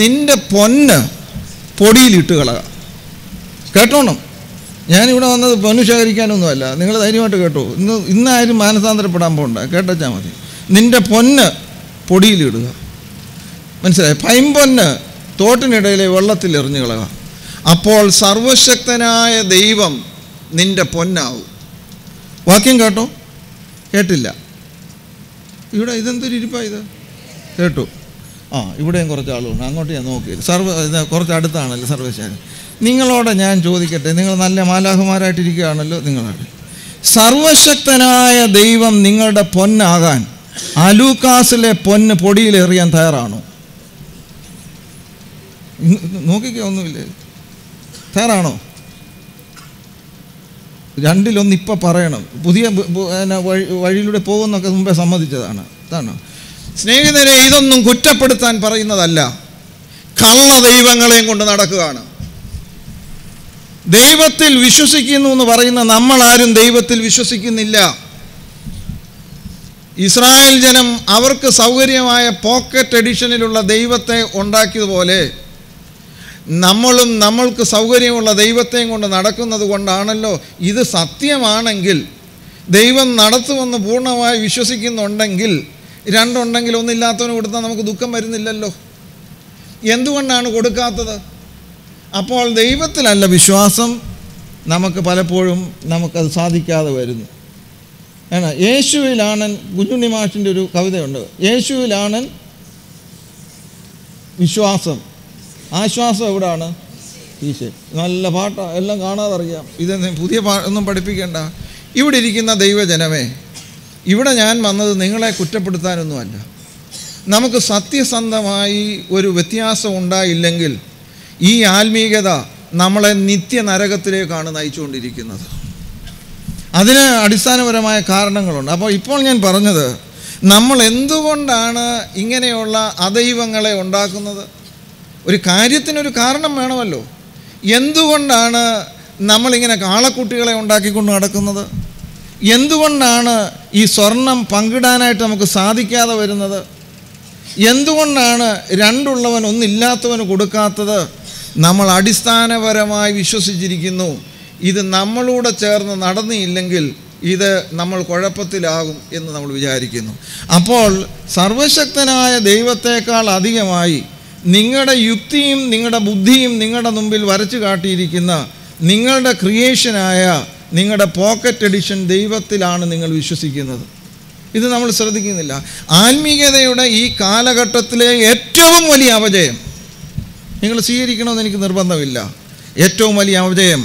നിൻ്റെ പൊന്ന് പൊടിയിലിട്ട് കളക. കേട്ടോണം. ഞാനിവിടെ വന്നത് പൊന്നു ശേഖരിക്കാനൊന്നുമല്ല. നിങ്ങൾ ധൈര്യമായിട്ട് കേട്ടോ. ഇന്നാരും മാനസാന്തരപ്പെടാൻ പോകണ്ട, കേട്ടാൽ മതി. നിൻ്റെ പൊന്ന് പൊടിയിലിടുക. മനസ്സിലായി? പൈമ്പൊന്ന് തോട്ടിനിടയിലെ വെള്ളത്തിൽ എറിഞ്ഞു കളക. അപ്പോൾ സർവശക്തനായ ദൈവം നിൻ്റെ പൊന്നാവും. വാക്യം കേട്ടോ? കേട്ടില്ല? ഇവിടെ ഇതെന്തൊരു ഇരിപ്പാണ് ഇത്? കേട്ടു. ഇവിടെയും കുറച്ച് ആളുകളുണ്ട്. അങ്ങോട്ട് ഞാൻ നോക്കിയില്ല. കുറച്ച് അടുത്താണല്ലോ സർവശക്തൻ. നിങ്ങളോട് ഞാൻ ചോദിക്കട്ടെ, നിങ്ങൾ നല്ല മാലാഖമാരായിട്ടിരിക്കുകയാണല്ലോ. നിങ്ങളോട്, സർവശക്തനായ ദൈവം നിങ്ങളുടെ പൊന്നാകാൻ അലൂക്കാസിലെ പൊന്ന് പൊടിയിലെറിയാൻ തയ്യാറാണോ? നോക്കിക്കോ, ഒന്നുമില്ലേ? തയ്യാറാണോ? 2-1 ഇപ്പം പറയണം. പുതിയ വഴിയിലൂടെ പോകുന്നൊക്കെ മുമ്പേ സമ്മതിച്ചതാണ്. അതാണ്. സ്നേഹിതരെ, ഇതൊന്നും കുറ്റപ്പെടുത്താൻ പറയുന്നതല്ല. കള്ള ദൈവങ്ങളെയും കൊണ്ട് നടക്കുകയാണ്. ദൈവത്തിൽ വിശ്വസിക്കുന്നു എന്ന് പറയുന്ന നമ്മളാരും ദൈവത്തിൽ വിശ്വസിക്കുന്നില്ല. ഇസ്രായേൽ ജനം അവർക്ക് സൗകര്യമായ പോക്കറ്റ് എഡിഷനിലുള്ള ദൈവത്തെ ഉണ്ടാക്കിയതുപോലെ നമ്മളും നമ്മൾക്ക് സൗകര്യമുള്ള ദൈവത്തെയും കൊണ്ട് നടക്കുന്നത് കൊണ്ടാണല്ലോ. ഇത് സത്യമാണെങ്കിൽ, ദൈവം നടത്തുമെന്ന് പൂർണ്ണമായി വിശ്വസിക്കുന്നുണ്ടെങ്കിൽ, 2 ഉണ്ടെങ്കിൽ 1 ഇല്ലാത്തവന് കൊടുത്താൽ നമുക്ക് ദുഃഖം വരുന്നില്ലല്ലോ. എന്തുകൊണ്ടാണ് കൊടുക്കാത്തത്? അപ്പോൾ ദൈവത്തിലല്ല വിശ്വാസം. നമുക്ക് പലപ്പോഴും നമുക്കത് സാധിക്കാതെ വരുന്നു. യേശുവിലാണ്, കുഞ്ഞുണ്ണി മാഷിൻ്റെ ഒരു കവിതയുണ്ട്, യേശുവിലാണ് വിശ്വാസം, ആശ്വാസം എവിടാണ്? ഈശോ. നല്ല പാട്ടാണ്, എല്ലാം കാണാതറിയാം. ഇതൊന്നും പുതിയ ഒന്നും പഠിപ്പിക്കേണ്ട. ഇവിടെ ഇരിക്കുന്ന ദൈവജനമേ, ഇവിടെ ഞാൻ വന്നത് നിങ്ങളെ കുറ്റപ്പെടുത്താനൊന്നുമല്ല. നമുക്ക് സത്യസന്ധമായി ഒരു വ്യത്യാസം ഉണ്ടായില്ലെങ്കിൽ ഈ ആത്മീയത നമ്മളെ നിത്യനരകത്തിലേക്കാണ് നയിച്ചുകൊണ്ടിരിക്കുന്നത്. അതിന് അടിസ്ഥാനപരമായ കാരണങ്ങളുണ്ട്. അപ്പോൾ ഇപ്പോൾ ഞാൻ പറഞ്ഞത്, നമ്മൾ എന്തുകൊണ്ടാണ് ഇങ്ങനെയുള്ള അദൈവങ്ങളെ ഉണ്ടാക്കുന്നത്? ഒരു കാര്യത്തിനൊരു കാരണം വേണമല്ലോ. എന്തുകൊണ്ടാണ് നമ്മളിങ്ങനെ കാളക്കുട്ടികളെ ഉണ്ടാക്കിക്കൊണ്ട് നടക്കുന്നത്? എന്തുകൊണ്ടാണ് ഈ സ്വർണം പങ്കിടാനായിട്ട് നമുക്ക് സാധിക്കാതെ വരുന്നത്? എന്തുകൊണ്ടാണ് 2 ഉള്ളവൻ 1 ഇല്ലാത്തവന് കൊടുക്കാത്തത്? നമ്മൾ അടിസ്ഥാനപരമായി വിശ്വസിച്ചിരിക്കുന്നു, ഇത് നമ്മളൂടെ ചേർന്ന് നടന്നില്ലെങ്കിൽ ഇത് നമ്മൾ കുഴപ്പത്തിലാകും എന്ന് നമ്മൾ വിചാരിക്കുന്നു. അപ്പോൾ സർവശക്തനായ ദൈവത്തേക്കാൾ അധികമായി നിങ്ങളുടെ യുക്തിയും നിങ്ങളുടെ ബുദ്ധിയും നിങ്ങളുടെ മുമ്പിൽ വരച്ചു കാട്ടിയിരിക്കുന്ന നിങ്ങളുടെ ക്രിയേഷനായ നിങ്ങളുടെ പോക്കറ്റ് എഡിഷൻ ദൈവത്തിലാണ് നിങ്ങൾ വിശ്വസിക്കുന്നത്. ഇത് നമ്മൾ ശ്രദ്ധിക്കുന്നില്ല. ആത്മീയതയുടെ ഈ കാലഘട്ടത്തിലെ ഏറ്റവും വലിയ അപജയം നിങ്ങൾ സ്വീകരിക്കണമെന്ന് എനിക്ക് നിർബന്ധമില്ല. ഏറ്റവും വലിയ അപജയം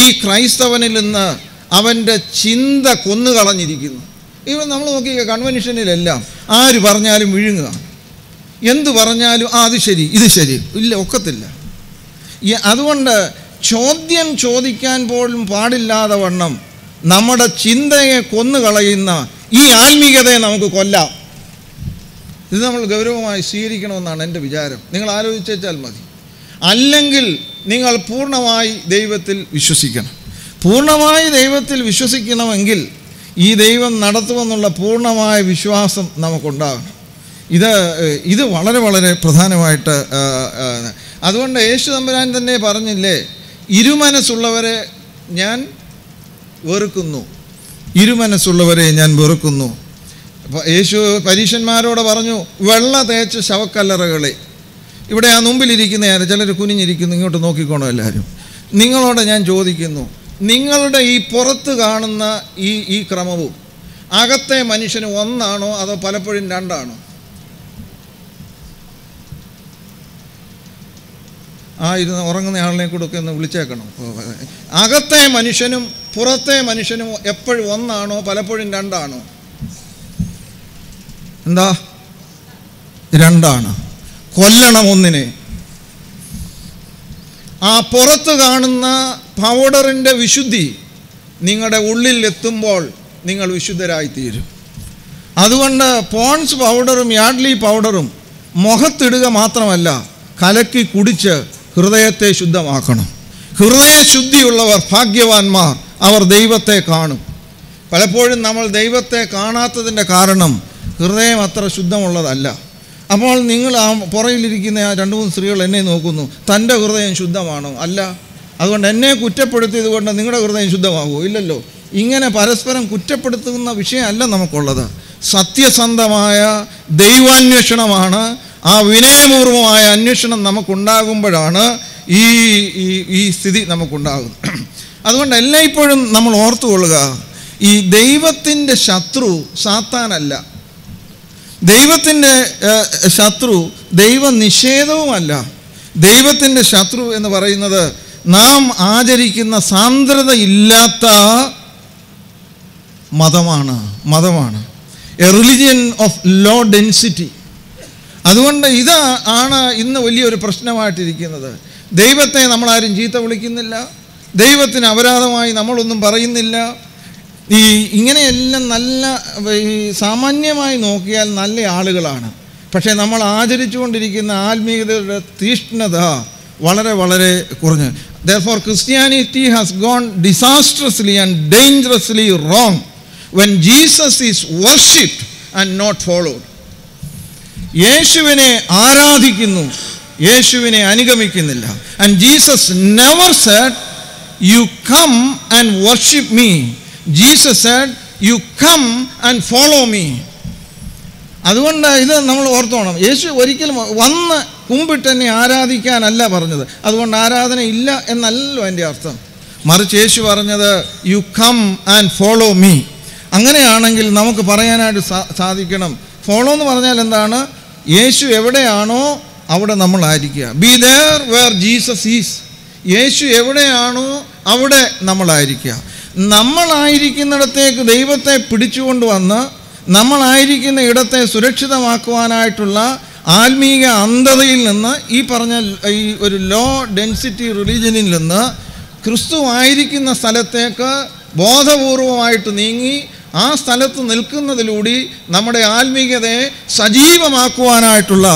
ഈ ക്രൈസ്തവനിൽ നിന്ന് അവൻ്റെ ചിന്ത കൊന്നുകളഞ്ഞിരിക്കുന്നു. ഇവിടെ നമ്മൾ നോക്കിയ കൺവെൻഷനിലെല്ലാം ആര് പറഞ്ഞാലും വിഴുങ്ങുക, എന്തു പറഞ്ഞാലും അത് ശരി ഇത് ശരി, ഇല്ല, ഒക്കത്തില്ല. അതുകൊണ്ട് ചോദ്യം ചോദിക്കാൻ പോലും പാടില്ലാതെ വണ്ണം നമ്മുടെ ചിന്തയെ കൊന്നുകളയുന്ന ഈ ആത്മീയതയെ നമുക്ക് കൊല്ലാം. ഇത് നമ്മൾ ഗൗരവമായി സ്വീകരിക്കണമെന്നാണ് എൻ്റെ വിചാരം. നിങ്ങൾ ആലോചിച്ചാൽ മതി. അല്ലെങ്കിൽ നിങ്ങൾ പൂർണ്ണമായി ദൈവത്തിൽ വിശ്വസിക്കണം. പൂർണ്ണമായി ദൈവത്തിൽ വിശ്വസിക്കണമെങ്കിൽ ഈ ദൈവം നടത്തുമെന്നുള്ള പൂർണ്ണമായ വിശ്വാസം നമുക്കുണ്ടാകണം. ഇത് വളരെ വളരെ പ്രധാനമായിട്ട്. അതുകൊണ്ട് യേശു തമ്പുരാൻ തന്നെ പറഞ്ഞില്ലേ, ഇരുമനസ്സുള്ളവരെ ഞാൻ വെറുക്കുന്നു, ഇരുമനസ്സുള്ളവരെ ഞാൻ വെറുക്കുന്നു. യേശു പരീശന്മാരോട് പറഞ്ഞു, വെള്ള തേച്ച് ശവക്കല്ലറകളെ. ഇവിടെ ആ മുമ്പിലിരിക്കുന്ന ചിലർ കുനിഞ്ഞിരിക്കുന്നു, ഇങ്ങോട്ട് നോക്കിക്കോണോ എല്ലാവരും. നിങ്ങളോട് ഞാൻ ചോദിക്കുന്നു, നിങ്ങളുടെ ഈ പുറത്ത് കാണുന്ന ഈ ക്രമവും അകത്തെ മനുഷ്യന് ഒന്നാണോ അതോ പലപ്പോഴും രണ്ടാണോ? ഇരുന്ന് ഉറങ്ങുന്ന ആളിനെ കൂടെ ഒക്കെ ഒന്ന് വിളിച്ചേക്കണം. അകത്തെ മനുഷ്യനും പുറത്തെ മനുഷ്യനും എപ്പോഴും ഒന്നാണോ പലപ്പോഴും രണ്ടാണോ? എന്താ? രണ്ടാണ്. കൊല്ലണം ഒന്നിനെ. ആ പുറത്ത് കാണുന്ന പൗഡറിൻ്റെ വിശുദ്ധി നിങ്ങളുടെ ഉള്ളിൽ എത്തുമ്പോൾ നിങ്ങൾ വിശുദ്ധരായിത്തീരും. അതുകൊണ്ട് പോൺസ് പൗഡറും യാഡ്ലി പൗഡറും മുഖത്തിടുക മാത്രമല്ല, കലക്കി കുടിച്ച് ഹൃദയത്തെ ശുദ്ധമാക്കണം. ഹൃദയശുദ്ധിയുള്ളവർ ഭാഗ്യവാന്മാർ, അവർ ദൈവത്തെ കാണും. പലപ്പോഴും നമ്മൾ ദൈവത്തെ കാണാത്തതിൻ്റെ കാരണം ഹൃദയം അത്ര ശുദ്ധമുള്ളതല്ല. അപ്പോൾ നിങ്ങൾ ആ പുറയിലിരിക്കുന്ന ആ 2-3 സ്ത്രീകൾ എന്നെ നോക്കുന്നു, തൻ്റെ ഹൃദയം ശുദ്ധമാണോ? അല്ല. അതുകൊണ്ട് എന്നെ കുറ്റപ്പെടുത്തിയത് കൊണ്ട് നിങ്ങളുടെ ഹൃദയം ശുദ്ധമാകുമോ? ഇല്ലല്ലോ. ഇങ്ങനെ പരസ്പരം കുറ്റപ്പെടുത്തുന്ന വിഷയമല്ല നമുക്കുള്ളത്. സത്യസന്ധമായ ദൈവാന്വേഷണമാണ്. ആ വിനയപൂർവമായ അന്വേഷണം നമുക്കുണ്ടാകുമ്പോഴാണ് ഈ സ്ഥിതി നമുക്കുണ്ടാകും. അതുകൊണ്ട് എല്ലായ്പ്പോഴും നമ്മൾ ഓർത്തുകൊള്ളുക, ഈ ദൈവത്തിൻ്റെ ശത്രു സാത്താനല്ല, ദൈവത്തിൻ്റെ ശത്രു ദൈവനിഷേധവുമല്ല. ദൈവത്തിൻ്റെ ശത്രു എന്ന് പറയുന്നത് നാം ആചരിക്കുന്ന സാന്ദ്രതയില്ലാത്ത മതമാണ്. A religion of low density. അതുകൊണ്ട് ഇതാണ് ഇന്ന് വലിയൊരു പ്രശ്നമായിട്ടിരിക്കുന്നത്. ദൈവത്തെ നമ്മളാരും ചീത്ത വിളിക്കുന്നില്ല, ദൈവത്തിന് അപരാധമായി നമ്മളൊന്നും പറയുന്നില്ല. ഇങ്ങനെയെല്ലാം നല്ല സാമാന്യമായി നോക്കിയാൽ നല്ല ആളുകളാണ്. പക്ഷേ നമ്മൾ ആചരിച്ചു കൊണ്ടിരിക്കുന്ന ആത്മീയതയുടെ തീഷ്ണത വളരെ വളരെ കുറഞ്ഞ്. Therefore Christianity has gone disastrously and dangerously wrong when Jesus is worshipped and not followed. യേശുവിനെ ആരാധിക്കുന്നു, യേശുവിനെ അനുഗമിക്കുന്നില്ല. And Jesus never said, you come and worship me. Jesus said, you come and follow me. അതുകൊണ്ട് ഇത് നമ്മൾ ഓർത്തോണം. യേശു ഒരിക്കലും വന്ന് കുമ്പിട്ട് എന്നെ ആരാധിക്കാനല്ല പറഞ്ഞത്. അതുകൊണ്ട് ആരാധന ഇല്ല എന്നല്ലല്ലോ എൻ്റെ അർത്ഥം. മറിച്ച് യേശു പറഞ്ഞത്, you come and follow me. അങ്ങനെയാണെങ്കിൽ നമുക്ക് പറയാനായിട്ട് സാധിക്കണം, ഫോളോ എന്ന് പറഞ്ഞാൽ എന്താണ്? യേശു എവിടെയാണോ അവിടെ നമ്മളായിരിക്കുക. Be there where Jesus is. യേശു എവിടെയാണോ അവിടെ നമ്മളായിരിക്കുക. നമ്മളായിരിക്കുന്നിടത്തേക്ക് ദൈവത്തെ പിടിച്ചുകൊണ്ട് വന്ന് നമ്മളായിരിക്കുന്ന ഇടത്തെ സുരക്ഷിതമാക്കുവാനായിട്ടുള്ള ആത്മീക അന്ധതയിൽ നിന്ന്, ഈ പറഞ്ഞ ഈ ഒരു ലോ ഡെൻസിറ്റി റിലീജിയനിൽ നിന്ന് ക്രിസ്തു ആയിരിക്കുന്ന സ്ഥലത്തേക്ക് ബോധപൂർവമായിട്ട് നീങ്ങി ആ സ്ഥലത്ത് നിൽക്കുന്നതിലൂടെ നമ്മുടെ ആത്മീകതയെ സജീവമാക്കുവാനായിട്ടുള്ള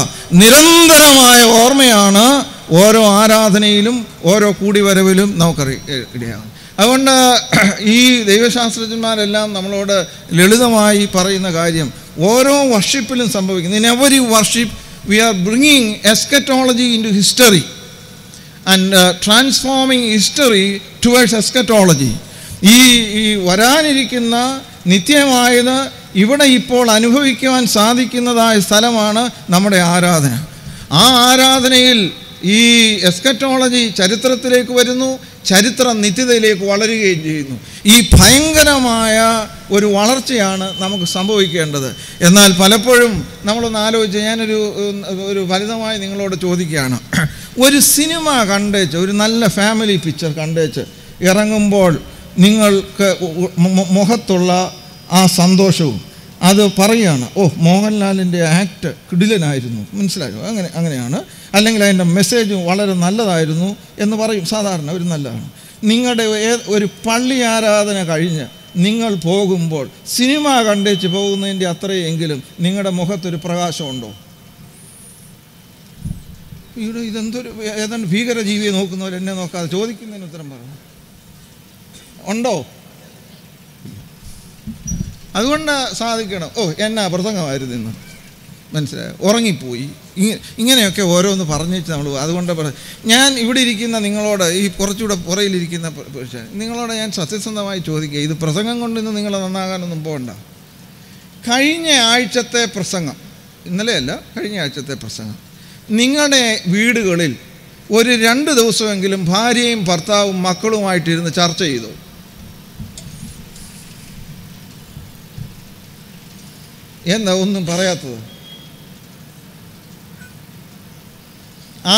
നിരന്തരമായ ഓർമ്മയാണ് ഓരോ ആരാധനയിലും ഓരോ കൂടിവരവിലും നമുക്കറിയാം. അതുകൊണ്ട് ഈ ദൈവശാസ്ത്രജ്ഞന്മാരെല്ലാം നമ്മളോട് ലളിതമായി പറയുന്ന കാര്യം ഓരോ വർഷിപ്പിലും സംഭവിക്കുന്നു. In every worship we are bringing eschatology into history and transforming history towards eschatology. ഈ വരാനിരിക്കുന്ന നിത്യമായത് ഇവിടെ ഇപ്പോൾ അനുഭവിക്കുവാൻ സാധിക്കുന്നതായ സ്ഥലമാണ് നമ്മുടെ ആരാധന. ആ ആരാധനയിൽ ഈ എസ്കറ്റോളജി ചരിത്രത്തിലേക്ക് വരുന്നു, ചരിത്രം നിത്യതയിലേക്ക് വളരുകയും ചെയ്യുന്നു. ഈ ഭയങ്കരമായ ഒരു വളർച്ചയാണ് നമുക്ക് സംഭവിക്കേണ്ടത്. എന്നാൽ പലപ്പോഴും നമ്മളൊന്ന് ആലോചിച്ച്, ഞാനൊരു ഫലിതമായി നിങ്ങളോട് ചോദിക്കുകയാണ്, ഒരു സിനിമ കണ്ടേച്ച്, ഒരു നല്ല ഫാമിലി പിക്ചർ കണ്ടേച്ച് ഇറങ്ങുമ്പോൾ നിങ്ങൾക്ക് മുഖത്തുള്ള ആ സന്തോഷവും അത് പറയുകയാണ്, ഓ മോഹൻലാലിൻ്റെ ആക്ട് കിടിലനായിരുന്നു, മനസ്സിലായോ, അങ്ങനെയാണ്, അല്ലെങ്കിൽ അതിൻ്റെ മെസ്സേജും വളരെ നല്ലതായിരുന്നു എന്ന് പറയും. സാധാരണ ഒരു നല്ലതാണ്. നിങ്ങളുടെ ഒരു പള്ളി ആരാധന കഴിഞ്ഞ് നിങ്ങൾ പോകുമ്പോൾ സിനിമ കണ്ടേച്ച് പോകുന്നതിൻ്റെ അത്രയെങ്കിലും നിങ്ങളുടെ മുഖത്തൊരു പ്രകാശമുണ്ടോ? ഇതെന്തൊരു ഏതാണ്ട് ഭീകരജീവിയെ നോക്കുന്നവർ എന്നെ നോക്കാതെ ചോദിക്കുന്നതിന് ഉത്തരം പറഞ്ഞു ഉണ്ടോ? അതുകൊണ്ട് സാധിക്കണം, ഓ എന്നാ പ്രസംഗമായിരുന്നു ഇന്ന്, മനസ്സിലായോ, ഉറങ്ങിപ്പോയി, ഇങ്ങനെയൊക്കെ ഓരോന്ന് പറഞ്ഞിട്ട് നമ്മൾ. അതുകൊണ്ട് ഞാൻ ഇവിടെ ഇരിക്കുന്ന നിങ്ങളോട്, ഈ കുറച്ചുകൂടെ പുറയിലിരിക്കുന്ന നിങ്ങളോട് ഞാൻ സത്യസന്ധമായി ചോദിക്കുക, ഇത് പ്രസംഗം കൊണ്ട് ഇന്ന് നിങ്ങൾ നന്നാകാനൊന്നും പോകണ്ട. കഴിഞ്ഞ ആഴ്ചത്തെ പ്രസംഗം, ഇന്നലെയല്ല, കഴിഞ്ഞ ആഴ്ചത്തെ പ്രസംഗം, നിങ്ങളുടെ വീടുകളിൽ ഒരു 2 ദിവസമെങ്കിലും ഭാര്യയും ഭർത്താവും മക്കളുമായിട്ടിരുന്ന് ചർച്ച ചെയ്തു? എന്താ ഒന്നും പറയാത്തത്?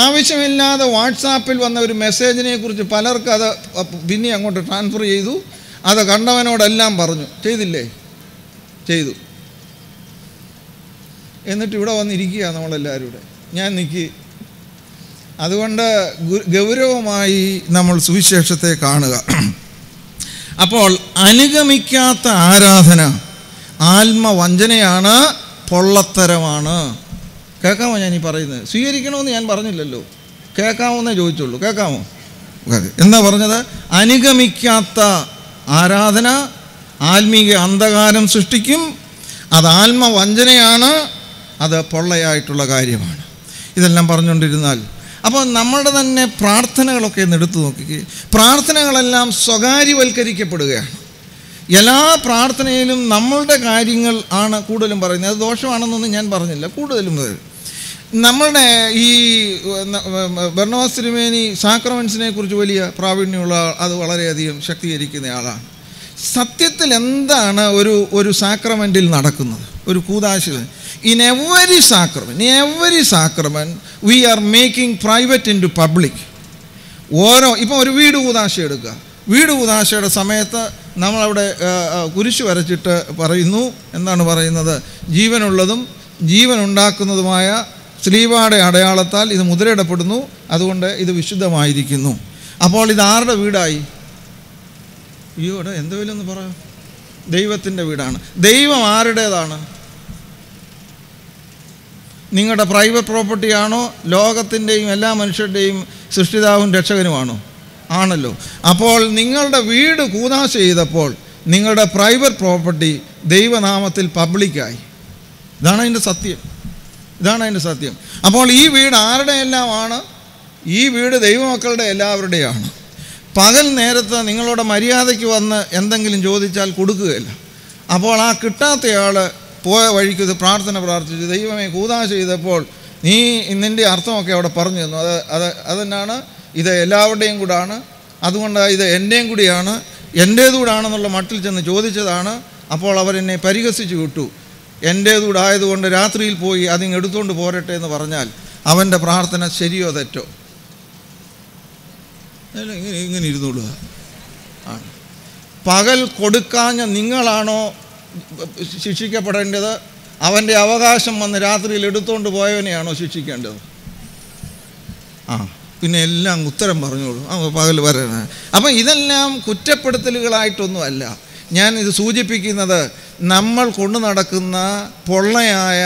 ആവശ്യമില്ലാതെ വാട്സാപ്പിൽ വന്ന ഒരു മെസ്സേജിനെ കുറിച്ച് പലർക്കും അത് പിന്നെ അങ്ങോട്ട് ട്രാൻസ്ഫർ ചെയ്തു. അത് കണ്ടവനോടെല്ലാം പറഞ്ഞു. ചെയ്തില്ലേ? ചെയ്തു. എന്നിട്ട് ഇവിടെ വന്നിരിക്കുക നമ്മളെല്ലാവരും കൂടെ. ഞാൻ നിൽക്കി. അതുകൊണ്ട് ഗൗരവമായി നമ്മൾ സുവിശേഷത്തെ കാണുക. അപ്പോൾ അനുഗമിക്കാത്ത ആരാധന ആത്മവഞ്ചനയാണ്, പൊള്ളത്തരമാണ്. കേൾക്കാമോ ഞാൻ ഈ പറയുന്നത്? സ്വീകരിക്കണമെന്ന് ഞാൻ പറഞ്ഞില്ലല്ലോ, കേൾക്കാമോന്നേ ചോദിച്ചുള്ളൂ. കേൾക്കാമോ? എന്താ പറഞ്ഞത്? അനുഗമിക്കാത്ത ആരാധന ആത്മീക അന്ധകാരം സൃഷ്ടിക്കും. അത് ആത്മവഞ്ചനയാണ്, അത് പൊള്ളയായിട്ടുള്ള കാര്യമാണ്. ഇതെല്ലാം പറഞ്ഞുകൊണ്ടിരുന്നാൽ അപ്പോൾ നമ്മളുടെ തന്നെ പ്രാർത്ഥനകളൊക്കെ ഒന്ന് എടുത്തു നോക്കിക്കേ. പ്രാർത്ഥനകളെല്ലാം സ്വകാര്യവൽക്കരിക്കപ്പെടുകയാണ്. എല്ലാ പ്രാർത്ഥനയിലും നമ്മളുടെ കാര്യങ്ങൾ ആണ് കൂടുതലും പറയുന്നത്. അത് ദോഷമാണെന്നൊന്നും ഞാൻ പറഞ്ഞില്ല. കൂടുതലും നമ്മളുടെ ഈ ബർണബാസ് തിരുമേനി സാക്രമെൻസിനെ കുറിച്ച് വലിയ പ്രാവീണ്യമുള്ള, അത് വളരെയധികം ശക്തീകരിക്കുന്ന ആളാണ്. സത്യത്തിൽ എന്താണ് ഒരു സാക്രമെൻറ്റിൽ നടക്കുന്നത്? ഒരു കൂദാശ. In every sacrament we are making private into public. ഇപ്പോൾ ഒരു വീട് കൂദാശ എടുക്കുക. വീട് കൂദാശയുടെ സമയത്ത് നമ്മളവിടെ കുരിശ് വരച്ചിട്ട് പറയുന്നു. എന്താണ് പറയുന്നത്? ജീവനുള്ളതും ജീവനുണ്ടാക്കുന്നതുമായ ശ്ലീബയുടെ അടയാളത്താൽ ഇത് മുദ്രയിടപ്പെടുന്നു, അതുകൊണ്ട് ഇത് വിശുദ്ധമായിരിക്കുന്നു. അപ്പോൾ ഇത് ആരുടെ വീടായി? അയ്യോടെ എന്തെങ്കിലും ഒന്ന് പറയാം. ദൈവത്തിൻ്റെ വീടാണ്. ദൈവം ആരുടേതാണ്? നിങ്ങളുടെ പ്രൈവറ്റ് പ്രോപ്പർട്ടിയാണോ? ലോകത്തിൻ്റെയും എല്ലാ മനുഷ്യരുടെയും സൃഷ്ടിതാവും രക്ഷകനുമാണോ? ആണല്ലോ. അപ്പോൾ നിങ്ങളുടെ വീട് കൂദാശ ചെയ്തപ്പോൾ നിങ്ങളുടെ പ്രൈവറ്റ് പ്രോപ്പർട്ടി ദൈവനാമത്തിൽ പബ്ലിക്കായി. ഇതാണ് അതിൻ്റെ സത്യം. അപ്പോൾ ഈ വീട് ആരുടെ എല്ലാമാണ്? ഈ വീട് ദൈവമക്കളുടെ എല്ലാവരുടെയാണ്. പകൽ നേരത്ത് നിങ്ങളോട് മര്യാദയ്ക്ക് വന്ന് എന്തെങ്കിലും ചോദിച്ചാൽ കൊടുക്കുകയില്ല. അപ്പോൾ ആ കിട്ടാത്തയാൾ പോയ വഴിക്ക് ഇത് പ്രാർത്ഥിച്ചു, ദൈവമേ കൂദാശ ചെയ്തപ്പോൾ നീ നിൻ്റെ അർത്ഥമൊക്കെ അവിടെ പറഞ്ഞു തന്നു. അതെന്നാണ്? ഇത് എല്ലാവരുടെയും കൂടാണ്, അതുകൊണ്ട് ഇത് എൻ്റെയും കൂടിയാണ്, എൻ്റേതുകൂടാണെന്നുള്ള മട്ടിൽ ചെന്ന് ചോദിച്ചതാണ്. അപ്പോൾ അവരെന്നെ പരിഹസിച്ച് വിട്ടു. എൻ്റേതുകൂടായതുകൊണ്ട് രാത്രിയിൽ പോയി അതിങ്ങ് എടുത്തുകൊണ്ട് പോരട്ടെ എന്ന് പറഞ്ഞാൽ അവൻ്റെ പ്രാർത്ഥന ശരിയോ തെറ്റോ? ഇങ്ങനെ ഇരുന്നുകൊള്ളുക. പകൽ കൊടുക്കാഞ്ഞ നിങ്ങളാണോ ശിക്ഷിക്കപ്പെടേണ്ടത്? അവൻ്റെ അവകാശം വന്ന് രാത്രിയിൽ എടുത്തുകൊണ്ട് പോയവനെയാണോ ശിക്ഷിക്കേണ്ടത്? പിന്നെ എല്ലാം ഉത്തരം പറഞ്ഞോളൂ. പകൽ വരണം. അപ്പം ഇതെല്ലാം കുറ്റപ്പെടുത്തലുകളായിട്ടൊന്നുമല്ല ഞാൻ ഇത് സൂചിപ്പിക്കുന്നത്. നമ്മൾ കൊണ്ടു നടക്കുന്ന പൊള്ളയായ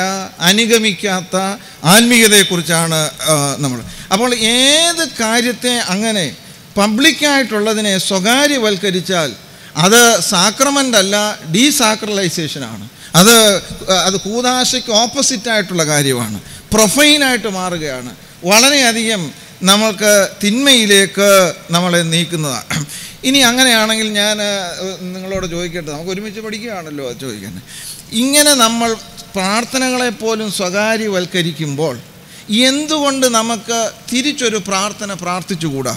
അനുഗമിക്കാത്ത ആത്മീയതയെക്കുറിച്ചാണ് നമ്മൾ. അപ്പോൾ ഏത് കാര്യത്തെ അങ്ങനെ പബ്ലിക്കായിട്ടുള്ളതിനെ സ്വകാര്യവൽക്കരിച്ചാൽ അത് സാക്രമെൻ്റ് അല്ല, ഡീസാക്രലൈസേഷനാണ്. അത് കൂദാശയ്ക്ക് ഓപ്പോസിറ്റായിട്ടുള്ള കാര്യമാണ്. പ്രൊഫൈനായിട്ട് മാറുകയാണ്. വളരെയധികം നമ്മൾക്ക് തിന്മയിലേക്ക് നമ്മളെ നീക്കുന്നതാണ്. ഇനി അങ്ങനെയാണെങ്കിൽ ഞാൻ നിങ്ങളോട് ചോദിക്കട്ടെ, നമുക്ക് ഒരുമിച്ച് പഠിക്കുകയാണല്ലോ, അത് ചോദിക്കുന്നത്. ഇങ്ങനെ നമ്മൾ പ്രാർത്ഥനകളെപ്പോലും സ്വകാര്യവൽക്കരിക്കുമ്പോൾ എന്തുകൊണ്ട് നമുക്ക് തിരിച്ചൊരു പ്രാർത്ഥന പ്രാർത്ഥിച്ചുകൂടാ?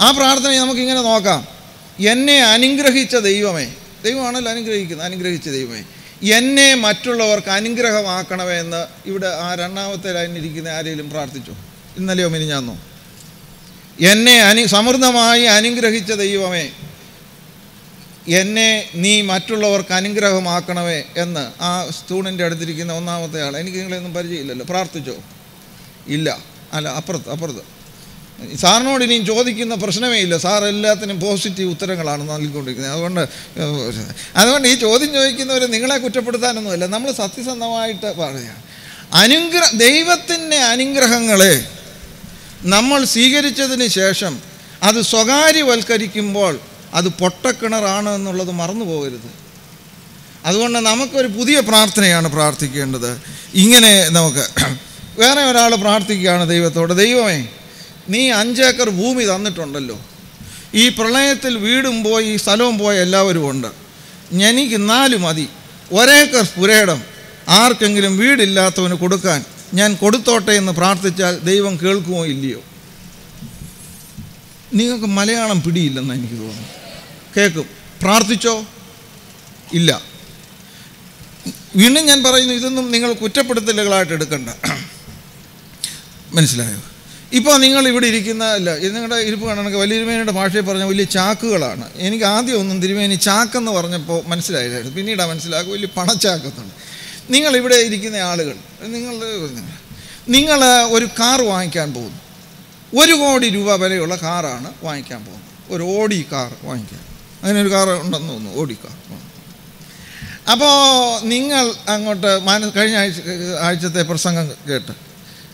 ആ പ്രാർത്ഥനയെ നമുക്കിങ്ങനെ നോക്കാം. എന്നെ അനുഗ്രഹിച്ച ദൈവമേ, ദൈവമാണല്ലോ അനുഗ്രഹിച്ച ദൈവമേ, എന്നെ മറ്റുള്ളവർക്ക് അനുഗ്രഹമാക്കണമേ എന്ന് ഇവിടെ ആ 2ാമത്തെ ലൈനിലിരിക്കുന്ന ആരെങ്കിലും പ്രാർത്ഥിച്ചോ? ഇന്നലെയോ മിനിഞ്ഞാന്നോ? എന്നെ സമൃദ്ധമായി അനുഗ്രഹിച്ച ദൈവമേ, എന്നെ നീ മറ്റുള്ളവർക്ക് അനുഗ്രഹമാക്കണമേ എന്ന് ആ സ്റ്റുഡൻ്റ് അടുത്തിരിക്കുന്ന 1ാമത്തെ ആൾ, എനിക്ക് നിങ്ങളെയൊന്നും പരിചയമില്ലല്ലോ, പ്രാർത്ഥിച്ചോ? ഇല്ല. അല്ല, അപ്പുറത്ത് സാറിനോട് ഇനിയും ചോദിക്കുന്ന പ്രശ്നമേ ഇല്ല. സാർ എല്ലാത്തിനും പോസിറ്റീവ് ഉത്തരങ്ങളാണ് നൽകിക്കൊണ്ടിരിക്കുന്നത്. അതുകൊണ്ട് ഈ ചോദ്യം ചോദിക്കുന്നവർ നിങ്ങളെ കുറ്റപ്പെടുത്താനൊന്നുമില്ല, നമ്മൾ സത്യസന്ധമായിട്ട് പറയുക. ദൈവത്തിൻ്റെ അനുഗ്രഹങ്ങളെ നമ്മൾ സ്വീകരിച്ചതിന് ശേഷം അത് സ്വകാര്യവൽക്കരിക്കുമ്പോൾ അത് പൊട്ടക്കിണറാണ് എന്നുള്ളത് മറന്നു പോകരുത്. അതുകൊണ്ട് നമുക്കൊരു പുതിയ പ്രാർത്ഥനയാണ് പ്രാർത്ഥിക്കേണ്ടത്. ഇങ്ങനെ നമുക്ക് വേറെ ഒരാൾ പ്രാർത്ഥിക്കുകയാണ് ദൈവത്തോട്, ദൈവമേ നീ 5 ഏക്കർ ഭൂമി തന്നിട്ടുണ്ടല്ലോ, ഈ പ്രളയത്തിൽ വീടും പോയി സ്ഥലവും പോയ എല്ലാവരും ഉണ്ട്, എനിക്ക് 4 മതി, ഒരേക്കർ പുരയിടം ആർക്കെങ്കിലും വീടില്ലാത്തവന് കൊടുക്കാൻ ഞാൻ കൊടുത്തോട്ടെ എന്ന് പ്രാർത്ഥിച്ചാൽ ദൈവം കേൾക്കുമോ ഇല്ലയോ? നിങ്ങൾക്ക് മലയാളം പിടിയില്ലെന്ന് എനിക്ക് തോന്നുന്നു. കേൾക്കും. പ്രാർത്ഥിച്ചോ? ഇല്ല. വീണ്ടും ഞാൻ പറയുന്നു, ഇതൊന്നും നിങ്ങൾ കുറ്റപ്പെടുത്തലുകളായിട്ട് എടുക്കണ്ട. മനസ്സിലായോ? ഇപ്പോൾ നിങ്ങൾ ഇവിടെ ഇരിക്കുന്ന അല്ല, ഇത് നിങ്ങളുടെ ഇരിപ്പ് കാണണമെങ്കിൽ വലിയ തിരുമേനിയുടെ ഭാഷയിൽ പറഞ്ഞ വലിയ ചാക്കുകളാണ്. എനിക്ക് ആദ്യം ഒന്നും തിരുമേനി ചാക്കെന്ന് പറഞ്ഞപ്പോൾ മനസ്സിലായില്ലായിരുന്നു. പിന്നീടാണ് മനസ്സിലാക്കും വലിയ പണച്ചാക്കെന്നുണ്ട്. നിങ്ങളിവിടെ ഇരിക്കുന്ന ആളുകൾ, നിങ്ങൾ ഒരു കാർ വാങ്ങിക്കാൻ പോകുന്നു. 1 കോടി രൂപ വിലയുള്ള കാറാണ് വാങ്ങിക്കാൻ പോകുന്നത്. ഒരു ഓടി കാർ വാങ്ങിക്കാൻ. അങ്ങനെ ഒരു കാർ ഉണ്ടെന്ന് തോന്നുന്നു, ഓടി കാർ. അപ്പോൾ നിങ്ങൾ അങ്ങോട്ട് കഴിഞ്ഞ ആഴ്ചത്തെ പ്രസംഗം കേട്ട്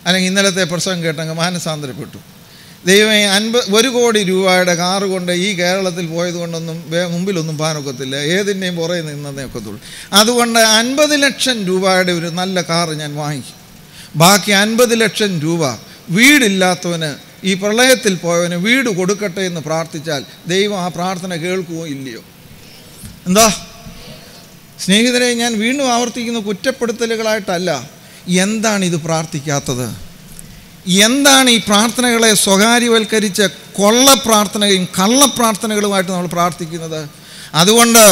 അല്ലെങ്കിൽ ഇന്നലത്തെ പ്രസംഗം കേട്ടങ്ങ് മാനസാന്തരപ്പെട്ടു. ദൈവമേ, 1 കോടി രൂപയുടെ കാറ് കൊണ്ട് ഈ കേരളത്തിൽ പോയത് കൊണ്ടൊന്നും മുമ്പിലൊന്നും പാനൊക്കത്തില്ല, ഏതിൻ്റെയും പുറകെ നിന്നതേ ഒക്കത്തുള്ളൂ. അതുകൊണ്ട് 50 ലക്ഷം രൂപയുടെ ഒരു നല്ല കാറ് ഞാൻ വാങ്ങിക്കും. ബാക്കി 50 ലക്ഷം രൂപ വീടില്ലാത്തവന്, ഈ പ്രളയത്തിൽ പോയവന് വീട് കൊടുക്കട്ടെ എന്ന് പ്രാർത്ഥിച്ചാൽ ദൈവം ആ പ്രാർത്ഥന കേൾക്കുമോ ഇല്ലയോ? എന്താ സ്നേഹിതരെ, ഞാൻ വീണ്ടും ആവർത്തിക്കുന്ന കുറ്റപ്പെടുത്തലുകളായിട്ടല്ല. എന്താണിത് പ്രാർത്ഥിക്കാത്തത്? എന്താണ് ഈ പ്രാർത്ഥനകളെ സ്വകാര്യവൽക്കരിച്ച് കൊള്ളപ്രാർത്ഥനയും കള്ളപ്രാർത്ഥനകളുമായിട്ട് നമ്മൾ പ്രാർത്ഥിക്കുന്നത്? അതുകൊണ്ട്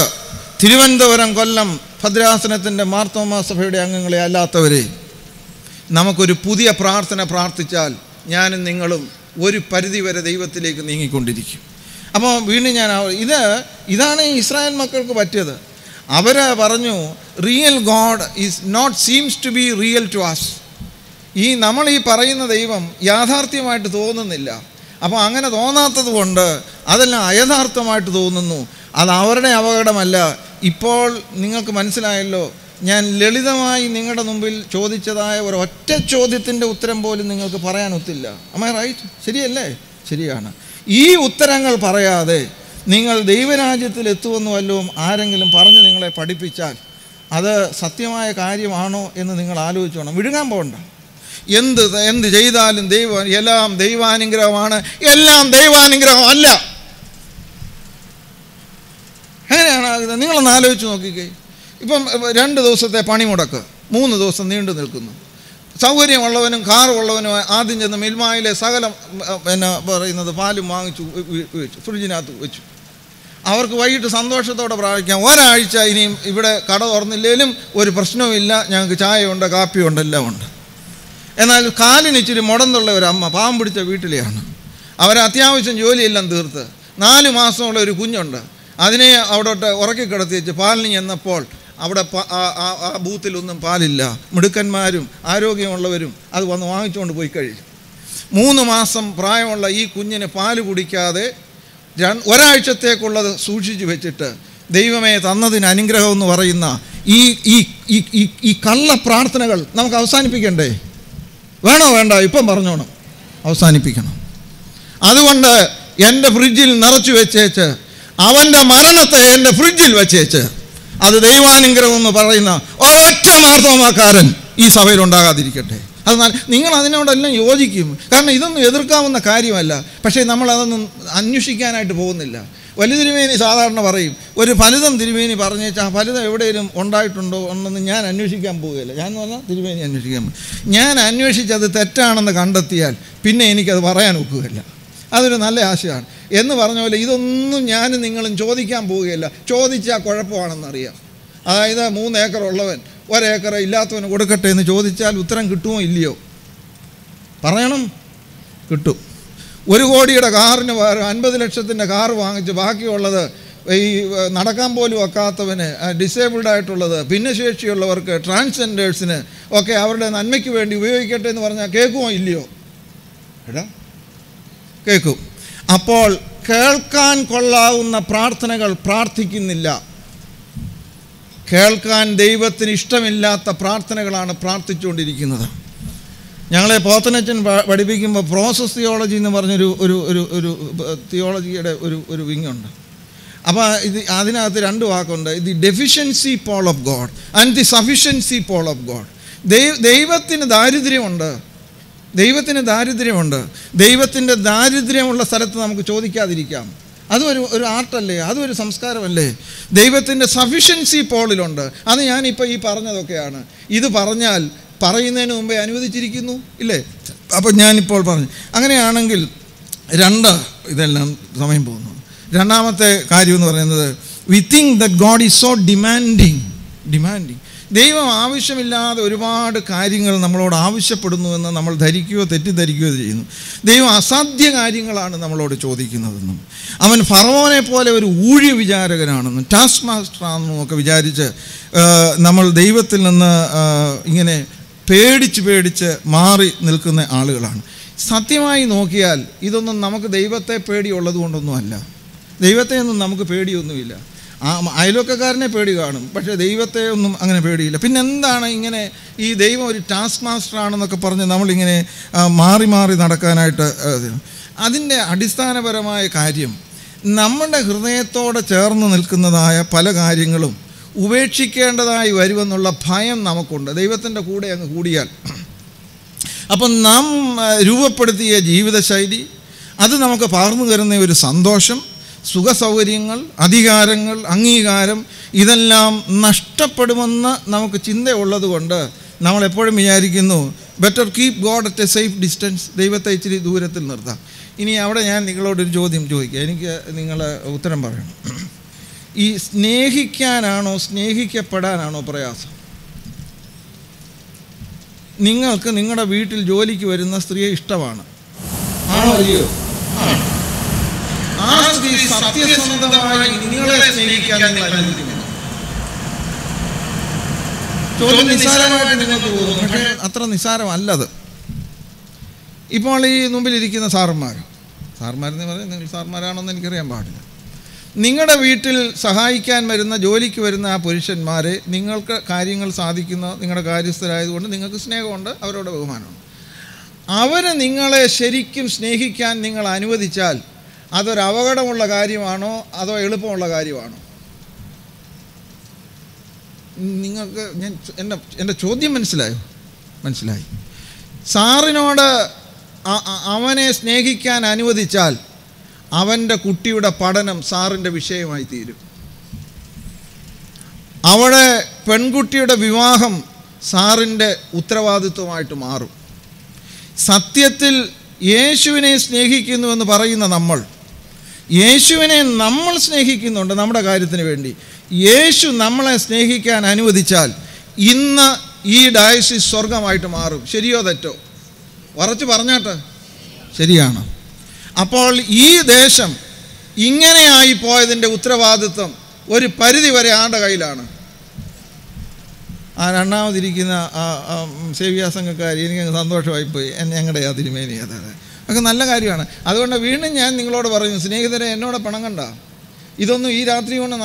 തിരുവനന്തപുരം, കൊല്ലം ഭദ്രാസനത്തിൻ്റെ മാർത്തോമാ സഭയുടെ അംഗങ്ങളെ അല്ലാത്തവരെ, നമുക്കൊരു പുതിയ പ്രാർത്ഥന പ്രാർത്ഥിച്ചാൽ ഞാനും നിങ്ങളും ഒരു പരിധിവരെ ദൈവത്തിലേക്ക് നീങ്ങിക്കൊണ്ടിരിക്കും. അപ്പോൾ വീണ്ടും ഞാൻ ഇതാണ് ഇസ്രായേൽ മക്കൾക്ക് പറ്റിയത്. അവർ പറഞ്ഞു, real God is not seems to be real to us. നമ്മൾ ഈ പറയുന്ന ദൈവം യാഥാർത്ഥ്യമായിട്ട് തോന്നുന്നില്ല. അപ്പോൾ അങ്ങനെ തോന്നാത്തത് കൊണ്ട് അതെല്ലാം അയഥാർത്ഥമായിട്ട് തോന്നുന്നു. അത് അവരുടെ അപകടമല്ല. ഇപ്പോൾ നിങ്ങൾക്ക് മനസ്സിലായല്ലോ, ഞാൻ ലളിതമായി നിങ്ങളുടെ മുമ്പിൽ ചോദിച്ചതായ ഒരൊറ്റ ചോദ്യത്തിൻ്റെ ഉത്തരം പോലും നിങ്ങൾക്ക് പറയാനൊത്തില്ല. am I right? ശരിയല്ലേ? ശരിയാണ്. ഈ ഉത്തരങ്ങൾ പറയാതെ നിങ്ങൾ ദൈവരാജ്യത്തിൽ എത്തുമെന്ന് വല്ലതും ആരെങ്കിലും പറഞ്ഞ് നിങ്ങളെ പഠിപ്പിച്ചാൽ അത് സത്യമായ കാര്യമാണോ എന്ന് നിങ്ങൾ ആലോചിച്ചോണം. വിഴുങ്ങാൻ പോകണ്ട. എന്ത് ചെയ്താലും എല്ലാം ദൈവാനുഗ്രഹമാണ്, എല്ലാം ദൈവാനുഗ്രഹം അല്ല. എങ്ങനെയാണ്? നിങ്ങളൊന്ന് ആലോചിച്ച് നോക്കിക്കേ. ഇപ്പം 2 ദിവസത്തെ പണിമുടക്ക് 3 ദിവസം നീണ്ടു നിൽക്കുന്നു. സൗകര്യമുള്ളവനും കാറുള്ളവനും ആദ്യം ചെന്ന് മിൽമായിലെ സകലം പറയുന്നത് പാലും വാങ്ങിച്ചു വെച്ചു, ഫ്രിഡ്ജിനകത്ത് വെച്ചു. അവർക്ക് വൈകിട്ട് സന്തോഷത്തോടെ പ്രാർത്ഥിക്കാം, ഒരാഴ്ച ഇനിയും ഇവിടെ കട തുറന്നില്ലേലും ഒരു പ്രശ്നവുമില്ല, ഞങ്ങൾക്ക് ചായയുണ്ട്, കാപ്പിയുണ്ട്, എല്ലാം ഉണ്ട്. എന്നാൽ കാലിന് ഇച്ചിരി മുടന്തുള്ള ഒരു അമ്മ, പാവം പിടിച്ച വീട്ടിലെയാണ്. അവർ അത്യാവശ്യം ജോലിയെല്ലാം തീർത്ത് 4 മാസമുള്ള ഒരു കുഞ്ഞുണ്ട്. അതിനെ അവിടോട്ട് ഉറക്കി കിടത്തി വെച്ച് പാലിന് ചെന്നപ്പോൾ അവിടെ ആ ബൂത്തിലൊന്നും പാലില്ല. മിടുക്കന്മാരും ആരോഗ്യമുള്ളവരും അത് വന്ന് വാങ്ങിച്ചുകൊണ്ട് പോയി കഴിയും. 3 മാസം പ്രായമുള്ള ഈ കുഞ്ഞിന് പാല് കുടിക്കാതെ ഒരാഴ്ചത്തേക്കുള്ളത് സൂക്ഷിച്ചു വെച്ചിട്ട് ദൈവമേ തന്നതിന് അനുഗ്രഹം എന്ന് പറയുന്ന ഈ കള്ള പ്രാർത്ഥനകൾ നമുക്ക് അവസാനിപ്പിക്കണ്ടേ? വേണോ? വേണ്ട? ഇപ്പം പറഞ്ഞോണം, അവസാനിപ്പിക്കണം. അതുകൊണ്ട് എൻ്റെ ഫ്രിഡ്ജിൽ നിറച്ചു വെച്ചേച്ച്, അവൻ്റെ മരണത്തെ എൻ്റെ ഫ്രിഡ്ജിൽ വെച്ചേച്ച്, അത് ദൈവാനുഗ്രഹം എന്ന് പറയുന്ന ഒരൊറ്റ മാർത്തോമാക്കാരൻ ഈ സഭയിൽ ഉണ്ടാകാതിരിക്കട്ടെ. എന്നാൽ നിങ്ങൾ അതിനോടെല്ലാം യോജിക്കും. കാരണം ഇതൊന്നും എതിർക്കാവുന്ന കാര്യമല്ല. പക്ഷേ നമ്മളതൊന്നും അന്വേഷിക്കാനായിട്ട് പോകുന്നില്ല. വലിയ തിരുമേനി സാധാരണ പറയും, ഒരു ഫലിതം തിരുമേനി പറഞ്ഞേച്ചാൽ ആ ഫലിതം എവിടെയെങ്കിലും ഉണ്ടായിട്ടുണ്ടോ ഉണ്ടെന്ന് ഞാൻ അന്വേഷിക്കാൻ പോവുകയില്ല. ഞാൻ എന്ന് പറഞ്ഞാൽ തിരുമേനി അന്വേഷിക്കാൻ പോകും. ഞാൻ അന്വേഷിച്ചത് തെറ്റാണെന്ന് കണ്ടെത്തിയാൽ പിന്നെ എനിക്കത് പറയാൻ ഒക്കുകയില്ല. അതൊരു നല്ല ആശയമാണ്. എന്ന് പറഞ്ഞ പോലെ ഇതൊന്നും ഞാനും നിങ്ങളും ചോദിക്കാൻ പോവുകയില്ല. ചോദിച്ചാൽ കുഴപ്പമാണെന്നറിയാം. അതായത് 3 ഏക്കർ ഉള്ളവൻ 1 ഏക്കർ ഇല്ലാത്തവന് കൊടുക്കട്ടെ എന്ന് ചോദിച്ചാൽ ഉത്തരം കിട്ടുമോ ഇല്ലയോ? പറയണം, കിട്ടും. 1 കോടിയുടെ കാറിന് 50 ലക്ഷത്തിൻ്റെ കാറ് വാങ്ങിച്ച് ബാക്കിയുള്ളത് ഈ നടക്കാൻ പോലും ഒക്കാത്തവന്, ഡിസേബിൾഡ് ആയിട്ടുള്ളത്, ഭിന്നശേഷിയുള്ളവർക്ക്, ട്രാൻസ്ജെൻഡേഴ്സിന് ഒക്കെ അവരുടെ നന്മയ്ക്ക് വേണ്ടി ഉപയോഗിക്കട്ടെ എന്ന് പറഞ്ഞാൽ കേൾക്കുമോ ഇല്ലയോ? എടാ, കേൾക്കും. അപ്പോൾ കേൾക്കാൻ കൊള്ളാവുന്ന പ്രാർത്ഥനകൾ പ്രാർത്ഥിക്കുന്നില്ല. കേൾക്കാൻ ദൈവത്തിന് ഇഷ്ടമില്ലാത്ത പ്രാർത്ഥനകളാണ് പ്രാർത്ഥിച്ചുകൊണ്ടിരിക്കുന്നത്. ഞങ്ങളെ പോത്തനച്ചൻ പഠിപ്പിക്കുമ്പോൾ പ്രോസസ് തിയോളജി എന്ന് പറഞ്ഞൊരു ഒരു തിയോളജിയുടെ ഒരു വിങ്ങുണ്ട്. അപ്പോൾ അതിനകത്ത് 2 വാക്കുണ്ട്. The deficiency pole of God and the sufficiency pole of God. ദൈവത്തിന് ദാരിദ്ര്യമുണ്ട്. ദൈവത്തിൻ്റെ ദാരിദ്ര്യമുള്ള സ്ഥലത്ത് നമുക്ക് ചോദിക്കാതിരിക്കാം. ഒരു ആർട്ടല്ലേ, അതൊരു സംസ്കാരമല്ലേ? ദൈവത്തിൻ്റെ സഫിഷ്യൻസി പോളിലുണ്ട്. അത് ഞാനിപ്പോൾ ഈ പറഞ്ഞതൊക്കെയാണ്. ഇത് പറഞ്ഞാൽ പറയുന്നതിന് മുമ്പേ അനുവദിച്ചിരിക്കുന്നു ഇല്ലേ? അപ്പോൾ ഞാനിപ്പോൾ പറഞ്ഞു. അങ്ങനെയാണെങ്കിൽ ഇതെല്ലാം സമയം പോകുന്നു. രണ്ടാമത്തെ കാര്യം എന്ന് പറയുന്നത്, we think that God is so demanding. ദൈവം ആവശ്യമില്ലാതെ ഒരുപാട് കാര്യങ്ങൾ നമ്മളോട് ആവശ്യപ്പെടുന്നുവെന്ന് നമ്മൾ ധരിക്കുകയോ തെറ്റിദ്ധരിക്കുകയോ ചെയ്യുന്നു. ദൈവം അസാധ്യ കാര്യങ്ങളാണ് നമ്മളോട് ചോദിക്കുന്നതെന്നും അവൻ ഫറവോനെ പോലെ ഒരു ഊഴിയ വിചാരകനാണെന്നും ടാസ്ക് മാസ്റ്ററാണെന്നും ഒക്കെ വിചാരിച്ച് നമ്മൾ ദൈവത്തിൽ നിന്ന് ഇങ്ങനെ പേടിച്ച് മാറി നിൽക്കുന്ന ആളുകളാണ്. സത്യമായി നോക്കിയാൽ ഇതൊന്നും നമുക്ക് ദൈവത്തെ പേടിയുള്ളത് കൊണ്ടൊന്നുമല്ല. ദൈവത്തെ ഒന്നും നമുക്ക് പേടിയൊന്നുമില്ല. അയൽവക്കക്കാരനെ പേടി കാണും, പക്ഷേ ദൈവത്തെ ഒന്നും അങ്ങനെ പേടിയില്ല. പിന്നെ എന്താണ് ഇങ്ങനെ ഈ ദൈവം ഒരു ടാസ്ക് മാസ്റ്റർ ആണെന്നൊക്കെ പറഞ്ഞ് നമ്മളിങ്ങനെ മാറി നടക്കാനായിട്ട്? അതിൻ്റെ അടിസ്ഥാനപരമായ കാര്യം, നമ്മുടെ ഹൃദയത്തോടെ ചേർന്ന് നിൽക്കുന്നതായ പല കാര്യങ്ങളും ഉപേക്ഷിക്കേണ്ടതായി വരുമെന്നുള്ള ഭയം നമുക്കുണ്ട്, ദൈവത്തിൻ്റെ കൂടെ അങ്ങ് കൂടിയാൽ. അപ്പം നാം രൂപപ്പെടുത്തിയ ജീവിതശൈലി, അത് നമുക്ക് പകർന്നു തരുന്ന ഒരു സന്തോഷം, സുഖസൗകര്യങ്ങൾ, അധികാരങ്ങൾ, അംഗീകാരം, ഇതെല്ലാം നഷ്ടപ്പെടുമെന്ന് നമുക്ക് ചിന്തയുള്ളത് കൊണ്ട് നമ്മളെപ്പോഴും വിചാരിക്കുന്നു better keep God at A safe distance, ദൈവത്തെ ഇച്ചിരി ദൂരത്തിൽ നിർത്താം. ഇനി അവിടെ ഞാൻ നിങ്ങളോടൊരു ചോദ്യം ചോദിക്കുക, എനിക്ക് നിങ്ങൾ ഉത്തരം പറയണം. ഈ സ്നേഹിക്കാനാണോ സ്നേഹിക്കപ്പെടാനാണോ പ്രയാസം? നിങ്ങൾക്ക് നിങ്ങളുടെ വീട്ടിൽ ജോലിക്ക് വരുന്ന സ്ത്രീയെ ഇഷ്ടമാണ്, ആണോ അല്ലയോ? ആ സ്ത്രീ സത്യസന്ധമായി നിങ്ങളെ സ്നേഹിക്കാൻ നിങ്ങൾ അനുവദിക്കുന്നു. ചോദ്യം നിസ്സാരമായിട്ട് നിങ്ങൾക്ക് തോന്നും, പക്ഷേ അത്ര നിസ്സാരമല്ലത്. ഇപ്പോൾ ഈ മുമ്പിലിരിക്കുന്ന സാറന്മാരെന്ന് പറയും, നിങ്ങൾ സാറന്മാരാണോന്ന് എനിക്കറിയാൻ പാടില്ല. നിങ്ങളുടെ വീട്ടിൽ സഹായിക്കാൻ വരുന്ന, ജോലിക്ക് വരുന്ന ആ പുരുഷന്മാരെ നിങ്ങൾക്ക് കാര്യങ്ങൾ സാധിക്കുന്ന നിങ്ങളുടെ കാര്യസ്ഥരായതുകൊണ്ട് നിങ്ങൾക്ക് സ്നേഹമുണ്ട്, അവരോട് ബഹുമാനമുണ്ട്. അവർ നിങ്ങളെ ശരിക്കും സ്നേഹിക്കാൻ നിങ്ങൾ അനുവദിച്ചാൽ അതൊരു അപകടമുള്ള കാര്യമാണോ അതോ എളുപ്പമുള്ള കാര്യമാണോ? നിങ്ങൾക്ക് എൻ്റെ ചോദ്യം മനസ്സിലായി. സാറിനോട് അവനെ സ്നേഹിക്കാൻ അനുവദിച്ചാൽ അവൻ്റെ കുട്ടിയുടെ പഠനം സാറിൻ്റെ വിഷയമായി തീരും. അവിടെ പെൺകുട്ടിയുടെ വിവാഹം സാറിൻ്റെ ഉത്തരവാദിത്വമായിട്ട് മാറും. സത്യത്തിൽ യേശുവിനെ സ്നേഹിക്കുന്നുവെന്ന് പറയുന്ന യേശുവിനെ നമ്മൾ സ്നേഹിക്കുന്നുണ്ട് നമ്മുടെ കാര്യത്തിന് വേണ്ടി. യേശു നമ്മളെ സ്നേഹിക്കാൻ അനുവദിച്ചാൽ ഇന്ന് ഈ ഡയസിസ് സ്വർഗമായിട്ട് മാറും. ശരിയോ തെറ്റോ? ഉറച്ചു പറഞ്ഞാട്ട് ശരിയാണ്. അപ്പോൾ ഈ ദേശം ഇങ്ങനെയായി പോയതിൻ്റെ ഉത്തരവാദിത്വം ഒരു പരിധി വരെ ആളുടെ കയ്യിലാണ്. ആ രണ്ടാമതിരിക്കുന്ന സേവ്യാസംഘക്കാർ എനിക്കങ്ങ് സന്തോഷമായിപ്പോയി, ഞങ്ങളുടെ ആ തിരുമേനി അതാണ് ഒക്കെ നല്ല കാര്യമാണ്. അതുകൊണ്ട് വീണ്ടും ഞാൻ നിങ്ങളോട് പറയുന്നു, സ്നേഹിതരെ, എന്നോട് പിണങ്ങണ്ട. ഇതൊന്നും ഈ രാത്രി കൊണ്ട്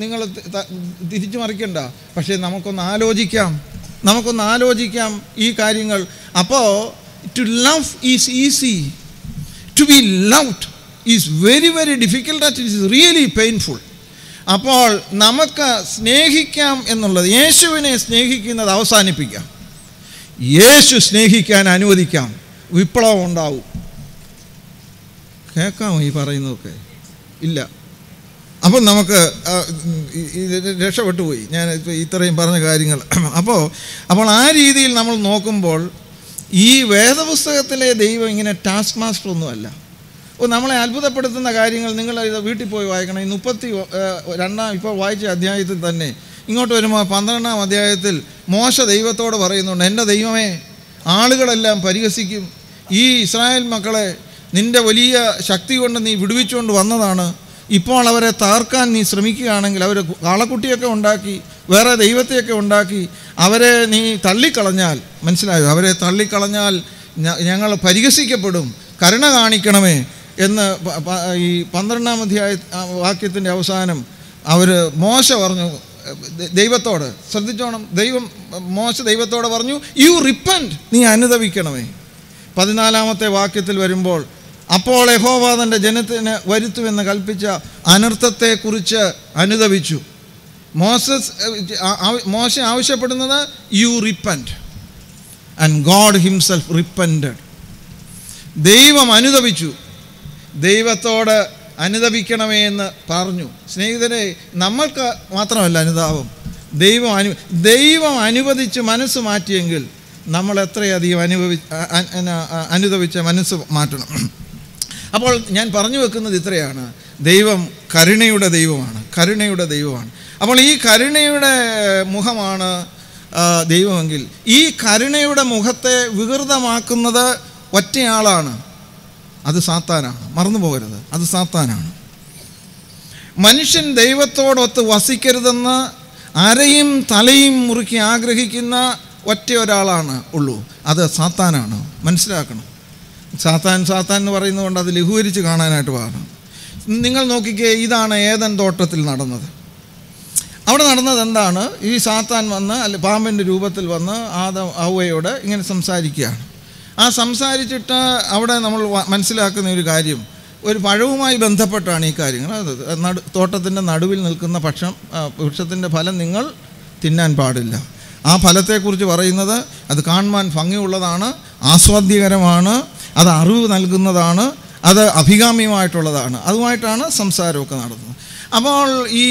നിങ്ങൾ തിരിച്ചു മറിക്കണ്ട. പക്ഷേ നമുക്കൊന്ന് ആലോചിക്കാം ഈ കാര്യങ്ങൾ. അപ്പോൾ to love is easy, to be loved is very very difficult, that is really painful. അപ്പോൾ നമുക്ക് സ്നേഹിക്കാം എന്നുള്ളത്, യേശുവിനെ സ്നേഹിക്കുന്നത് അവസാനിപ്പിക്കാം. യേശു സ്നേഹിക്കാൻ അനുവദിക്കാം, വിപ്ലവം ഉണ്ടാവും. കേൾക്കാമോ ഈ പറയുന്നതൊക്കെ? ഇല്ല. അപ്പം നമുക്ക് രക്ഷപ്പെട്ടു പോയി ഞാൻ ഇത്രയും പറഞ്ഞ കാര്യങ്ങൾ. അപ്പോൾ ആ രീതിയിൽ നമ്മൾ നോക്കുമ്പോൾ ഈ വേദപുസ്തകത്തിലെ ദൈവം ഇങ്ങനെ ടാസ്ക് മാസ്റ്റർ ഒന്നുമല്ല. നമ്മളെ അത്ഭുതപ്പെടുത്തുന്ന കാര്യങ്ങൾ നിങ്ങൾ വീട്ടിൽ പോയി വായിക്കണം. ഈ 32 ഇപ്പോൾ വായിച്ച അധ്യായത്തിൽ തന്നെ ഇങ്ങോട്ട് വരുമ്പോൾ 12-ാം അധ്യായത്തിൽ മോശ ദൈവത്തോട് പറയുന്നുണ്ട്, എൻ്റെ ദൈവമേ, ആളുകളെല്ലാം പരിഹസിക്കും, ഈ ഇസ്രായേൽ മക്കളെ നിൻ്റെ വലിയ ശക്തി കൊണ്ട് നീ വിടുവിച്ചുകൊണ്ട് വന്നതാണ്. ഇപ്പോൾ അവരെ താർക്കാൻ നീ ശ്രമിക്കുകയാണെങ്കിൽ, അവർ കാളക്കുട്ടിയൊക്കെ ഉണ്ടാക്കി വേറെ ദൈവത്തെയൊക്കെ ഉണ്ടാക്കി അവരെ നീ തള്ളിക്കളഞ്ഞാൽ, മനസ്സിലായോ, അവരെ തള്ളിക്കളഞ്ഞാൽ ഞങ്ങൾ പരിഹസിക്കപ്പെടും, കരുണ കാണിക്കണമേ എന്ന് ഈ 12-ാം അധ്യായ വാക്യത്തിൻ്റെ അവസാനം മോശ പറഞ്ഞു ദൈവത്തോട്. ശ്രദ്ധിച്ചോണം, മോശ ദൈവത്തോട് പറഞ്ഞു, യു റിപ്പന്റ്, നീ അനുതപിക്കണമേ. 14-ാമത്തെ വാക്യത്തിൽ വരുമ്പോൾ, അപ്പോൾ യഹോവ തൻ്റെ ജനത്തിന് വരുത്തുമെന്ന് കൽപ്പിച്ച അനർത്ഥത്തെക്കുറിച്ച് അനുതപിച്ചു. മോശ ആവശ്യപ്പെടുന്നത് you repent, and God himself repented. ദൈവം അനുതപിച്ചു. ദൈവത്തോട് അനുതപിക്കണമേ എന്ന് പറഞ്ഞു. സ്നേഹിതരെ, നമ്മൾക്ക് മാത്രമല്ല അനുതാപം, ദൈവം അനുവദിച്ച് മനസ്സ് മാറ്റിയെങ്കിൽ നമ്മൾ എത്രയധികം അനുതപിച്ച മനസ്സ് മാറ്റണം. അപ്പോൾ ഞാൻ പറഞ്ഞു വെക്കുന്നത് ഇത്രയാണ്, ദൈവം കരുണയുടെ ദൈവമാണ്. അപ്പോൾ ഈ കരുണയുടെ മുഖമാണ് ദൈവമെങ്കിൽ ഈ കരുണയുടെ മുഖത്തെ വികൃതമാക്കുന്നത് ഒറ്റയാളാണ്, അത് സാത്താനാണ്. മറന്നു പോകരുത്, അത് സാത്താനാണ്. മനുഷ്യൻ ദൈവത്തോടൊത്ത് വസിക്കരുതെന്ന് അരയും തലയും മുറുക്കി ആഗ്രഹിക്കുന്ന ഒറ്റ ഒരാളാണ് ഉള്ളൂ, അത് സാത്താനാണ്. മനസ്സിലാക്കണം. സാത്താൻ എന്ന് പറയുന്നത് കൊണ്ട് അത് ലഘൂകരിച്ച് കാണാനായിട്ട് പാടാം. നിങ്ങൾ നോക്കിക്കേ, ഇതാണ് ഏദൻ തോട്ടത്തിൽ നടന്നത്. അവിടെ നടന്നത് എന്താണ്? ഈ സാത്താൻ വന്ന് പാമ്പിൻ്റെ രൂപത്തിൽ വന്ന് ഹവ്വയോട് ഇങ്ങനെ സംസാരിക്കുകയാണ്. ആ സംസാരിച്ചിട്ട് അവിടെ നമ്മൾ മനസ്സിലാക്കുന്ന ഒരു കാര്യം, ഒരു പഴവുമായി ബന്ധപ്പെട്ടാണ് ഈ കാര്യങ്ങൾ. തോട്ടത്തിൻ്റെ നടുവിൽ നിൽക്കുന്ന വൃക്ഷത്തിൻ്റെ ഫലം നിങ്ങൾ തിന്നാൻ പാടില്ല. ആ ഫലത്തെക്കുറിച്ച് പറയുന്നത് അത് കാണുവാൻ ഭംഗിയുള്ളതാണ്, ആസ്വാദ്യകരമാണ്, അത് അറിവ് നൽകുന്നതാണ്, അത് അഭികാമ്യമായിട്ടുള്ളതാണ്. അതുമായിട്ടാണ് സംസാരമൊക്കെ നടന്നത്. അപ്പോൾ ഈ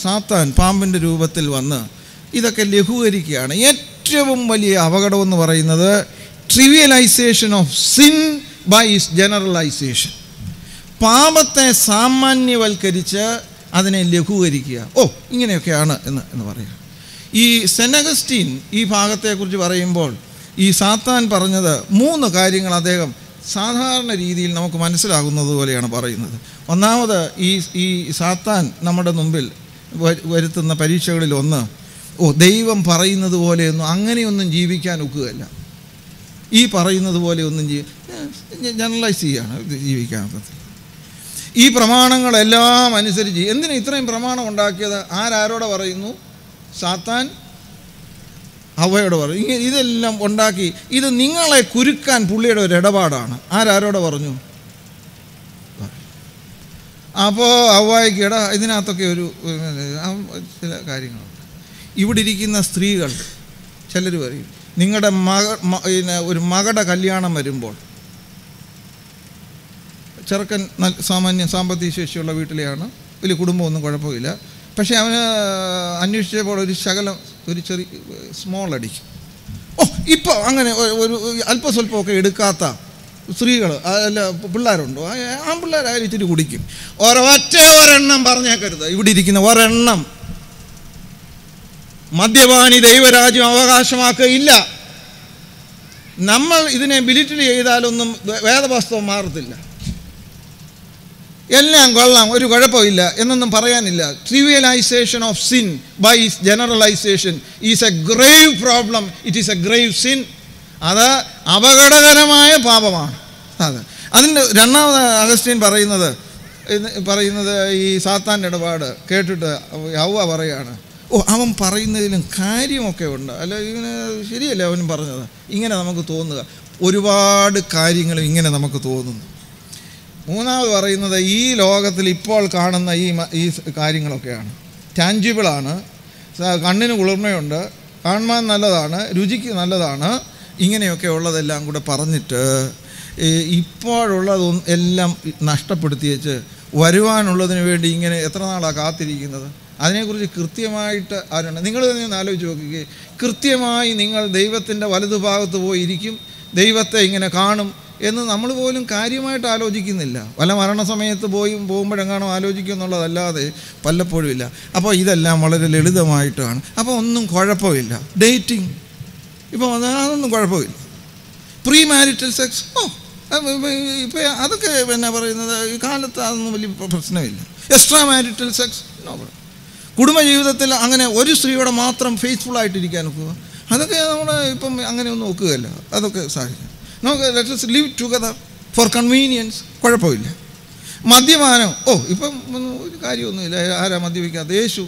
സാത്താൻ പാമ്പിൻ്റെ രൂപത്തിൽ വന്ന് ഇതൊക്കെ ലഘൂകരിക്കുകയാണ്. ഏറ്റവും വലിയ അപകടമെന്ന് പറയുന്നത് ട്രിവിയലൈസേഷൻ ഓഫ് സിൻ ബൈ ജനറലൈസേഷൻ. പാപത്തെ സാമാന്യവൽക്കരിച്ച് അതിനെ ലഘൂകരിക്കുക. ഇങ്ങനെയൊക്കെയാണ് എന്ന് പറയുക. ഈ സെന്റ് അഗസ്റ്റീൻ ഈ ഭാഗത്തെക്കുറിച്ച് പറയുമ്പോൾ ഈ സാത്താൻ പറഞ്ഞത് 3 കാര്യങ്ങൾ അദ്ദേഹം സാധാരണ രീതിയിൽ നമുക്ക് മനസ്സിലാകുന്നത് പോലെയാണ് പറയുന്നത്. ഒന്നാമത്, ഈ സാത്താൻ നമ്മുടെ മുമ്പിൽ വരുത്തുന്ന പരീക്ഷകളിലൊന്ന്, ദൈവം പറയുന്നത് പോലെയൊന്നും അങ്ങനെയൊന്നും ജീവിക്കാൻ ഒക്കുകയല്ല. ഈ പറയുന്നത് പോലെയൊന്നും ജനറലൈസ് ചെയ്യാണ് ജീവിക്കാൻ ഒക്കത്തില്ല. ഈ പ്രമാണങ്ങളെല്ലാം അനുസരിച്ച് എന്തിനാ ഇത്രയും പ്രമാണം ഉണ്ടാക്കിയത്? ആരോടെ പറയുന്നു? സാത്താൻ ഹവ്വയോട് പറയും. ഇതെല്ലാം ഉണ്ടാക്കി ഇത് നിങ്ങളെ കുരുക്കാൻ പുള്ളിയുടെ ഒരു ഇടപാടാണ്. ആരോടെ പറഞ്ഞു? അപ്പോൾ ഹവ്വായ്ക്ക് ഇതിനകത്തൊക്കെ ഒരു ചില കാര്യങ്ങളുണ്ട്. ഇവിടെ ഇരിക്കുന്ന സ്ത്രീകൾ ചിലർ പറയും, നിങ്ങളുടെ ഒരു മകളുടെ കല്യാണം വരുമ്പോൾ, ചെറുക്കൻ സാമ്പത്തിക ശേഷിയുള്ള വീട്ടിലെയാണ്, വലിയ കുടുംബമൊന്നും കുഴപ്പമില്ല, പക്ഷേ അവന് അന്വേഷിച്ചപ്പോൾ ഒരു ചെറിയ സ്മോൾ അടിക്കും. ഇപ്പോൾ അങ്ങനെ ഒരു അല്പസ്വല്പമൊക്കെ എടുക്കാത്ത സ്ത്രീകൾ അല്ല പിള്ളേരുണ്ടോ? പിള്ളേരായാലും ഇച്ചിരി കുടിക്കും. ഒരെണ്ണം പറഞ്ഞേക്കരുത്. ഇവിടെ ഇരിക്കുന്ന ഒരെണ്ണം മദ്യപാനി ദൈവരാജ്യം അവകാശമാക്കുകയില്ല. നമ്മൾ ഇതിനെ ബിലിറ്റിൽ ചെയ്താലൊന്നും വേദപുസ്തകം മാറത്തില്ല. എല്ലാം കൊള്ളാം, ഒരു കുഴപ്പമില്ല എന്നൊന്നും പറയാനില്ല. Trivialisation of sin by generalisation is a grave problem. It is a grave sin. അത് അപകടകരമായ പാപമാണ്. അതിൻ്റെ രണ്ടാമത് അഗസ്റ്റീൻ പറയുന്നത് ഈ സാത്താൻ്റെ ഇടപാട് കേട്ടിട്ട് ഹവ്വ പറയാണ്, അവൻ പറയുന്നതിലും കാര്യമൊക്കെ ഉണ്ട്, അല്ല ഇങ്ങനെ ശരിയല്ലേ അവൻ പറഞ്ഞത്? ഇങ്ങനെ നമുക്ക് തോന്നുക, ഒരുപാട് കാര്യങ്ങളും ഇങ്ങനെ നമുക്ക് തോന്നുന്നു. മൂന്നാമത് പറയുന്നത് ഈ ലോകത്തിൽ ഇപ്പോൾ കാണുന്ന ഈ കാര്യങ്ങളൊക്കെയാണ്, ടാഞ്ചിബിളാണ്, കണ്ണിന് കുളിർമയുണ്ട്, കാണുവാൻ നല്ലതാണ്, രുചിക്ക് നല്ലതാണ്, ഇങ്ങനെയൊക്കെ ഉള്ളതെല്ലാം കൂടെ പറഞ്ഞിട്ട് ഇപ്പോഴുള്ളതും എല്ലാം നഷ്ടപ്പെടുത്തി വെച്ച് വരുവാനുള്ളതിന് വേണ്ടി ഇങ്ങനെ എത്ര നാളാണ് കാത്തിരിക്കുന്നത്? അതിനെക്കുറിച്ച് കൃത്യമായിട്ട് ആരാണ്? നിങ്ങൾ തന്നെ ഒന്ന് ആലോചിച്ച് നോക്കുകയെ. കൃത്യമായി നിങ്ങൾ ദൈവത്തിൻ്റെ വലതുഭാഗത്ത് പോയി ഇരിക്കും, ദൈവത്തെ ഇങ്ങനെ കാണും എന്ന് നമ്മൾ പോലും കാര്യമായിട്ട് ആലോചിക്കുന്നില്ല. വല്ല മരണസമയത്ത് പോകുമ്പോഴെങ്ങാണോ ആലോചിക്കും എന്നുള്ളതല്ലാതെ പലപ്പോഴും ഇല്ല. അപ്പോൾ ഇതെല്ലാം വളരെ ലളിതമായിട്ടാണ്. അപ്പോൾ ഒന്നും കുഴപ്പമില്ല. ഡേറ്റിംഗ് ഇപ്പോൾ അതൊന്നും കുഴപ്പമില്ല. പ്രീ മാരിറ്റൽ സെക്സ് ഇപ്പോൾ അതൊക്കെ എന്നാ പറയുന്നത്, ഈ കാലത്ത് അതൊന്നും വലിയ പ്രശ്നമില്ല. എക്സ്ട്രാ മാരിറ്റൽ സെക്സ് കുടുംബജീവിതത്തിൽ അങ്ങനെ ഒരു സ്ത്രീയോടെ മാത്രം ഫെയ്ത്ത്ഫുള്ളായിട്ടിരിക്കാൻ നോക്കുക, അതൊക്കെ നമ്മുടെ ഇപ്പം അങ്ങനെയൊന്നും നോക്കുകയല്ല. അതൊക്കെ സാധിക്കും. നമുക്ക് let us live together for convenience, കുഴപ്പമില്ല. മദ്യപാനം ഇപ്പം ഒരു കാര്യമൊന്നുമില്ല. ആരാ മദ്യപിക്കാത്ത? യേശു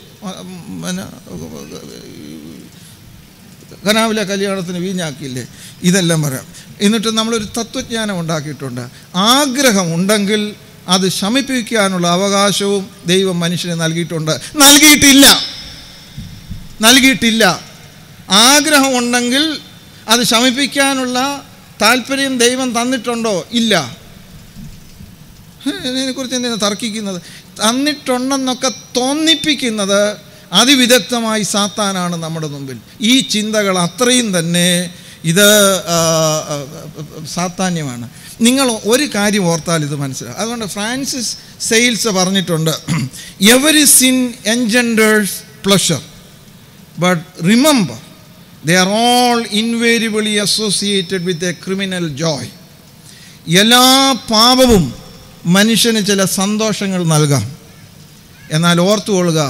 ഖനാവിലെ കല്യാണത്തിന് വീഞ്ഞാക്കിയില്ലേ? ഇതെല്ലാം പറയാം. എന്നിട്ട് നമ്മളൊരു തത്വജ്ഞാനം ഉണ്ടാക്കിയിട്ടുണ്ട്. ആഗ്രഹമുണ്ടെങ്കിൽ അത് ശമിപ്പിക്കാനുള്ള അവകാശവും ദൈവം മനുഷ്യന് നൽകിയിട്ടുണ്ട്. നൽകിയിട്ടില്ല. ആഗ്രഹമുണ്ടെങ്കിൽ അത് ശമിപ്പിക്കാനുള്ള താല്പര്യം ദൈവം തന്നിട്ടുണ്ടോ? ഇല്ല. ഇതിനെക്കുറിച്ച് എന്തിനാണ് തർക്കിക്കുന്നത്? തന്നിട്ടുണ്ടെന്നൊക്കെ തോന്നിപ്പിക്കുന്നത് അതിവിദഗ്ധമായി സാത്താനാണ് നമ്മുടെ മുമ്പിൽ. ഈ ചിന്തകൾ അത്രയും തന്നെ ഇത് സാത്താന്യമാണ്. നിങ്ങൾ ഒരു കാര്യം ഓർത്താൽ ഇത് മനസ്സിലാവും. അതുകൊണ്ട് ഫ്രാൻസിസ് സെയിൽസ് പറഞ്ഞിട്ടുണ്ട്, every sin engenders pleasure but remember they are all invariably associated with a criminal joy. എല്ലാ പാപവും മനുഷ്യന് ചില സന്തോഷങ്ങൾ നൽകാം. എന്നാൽ ഓർത്തുകൊള്ളുക,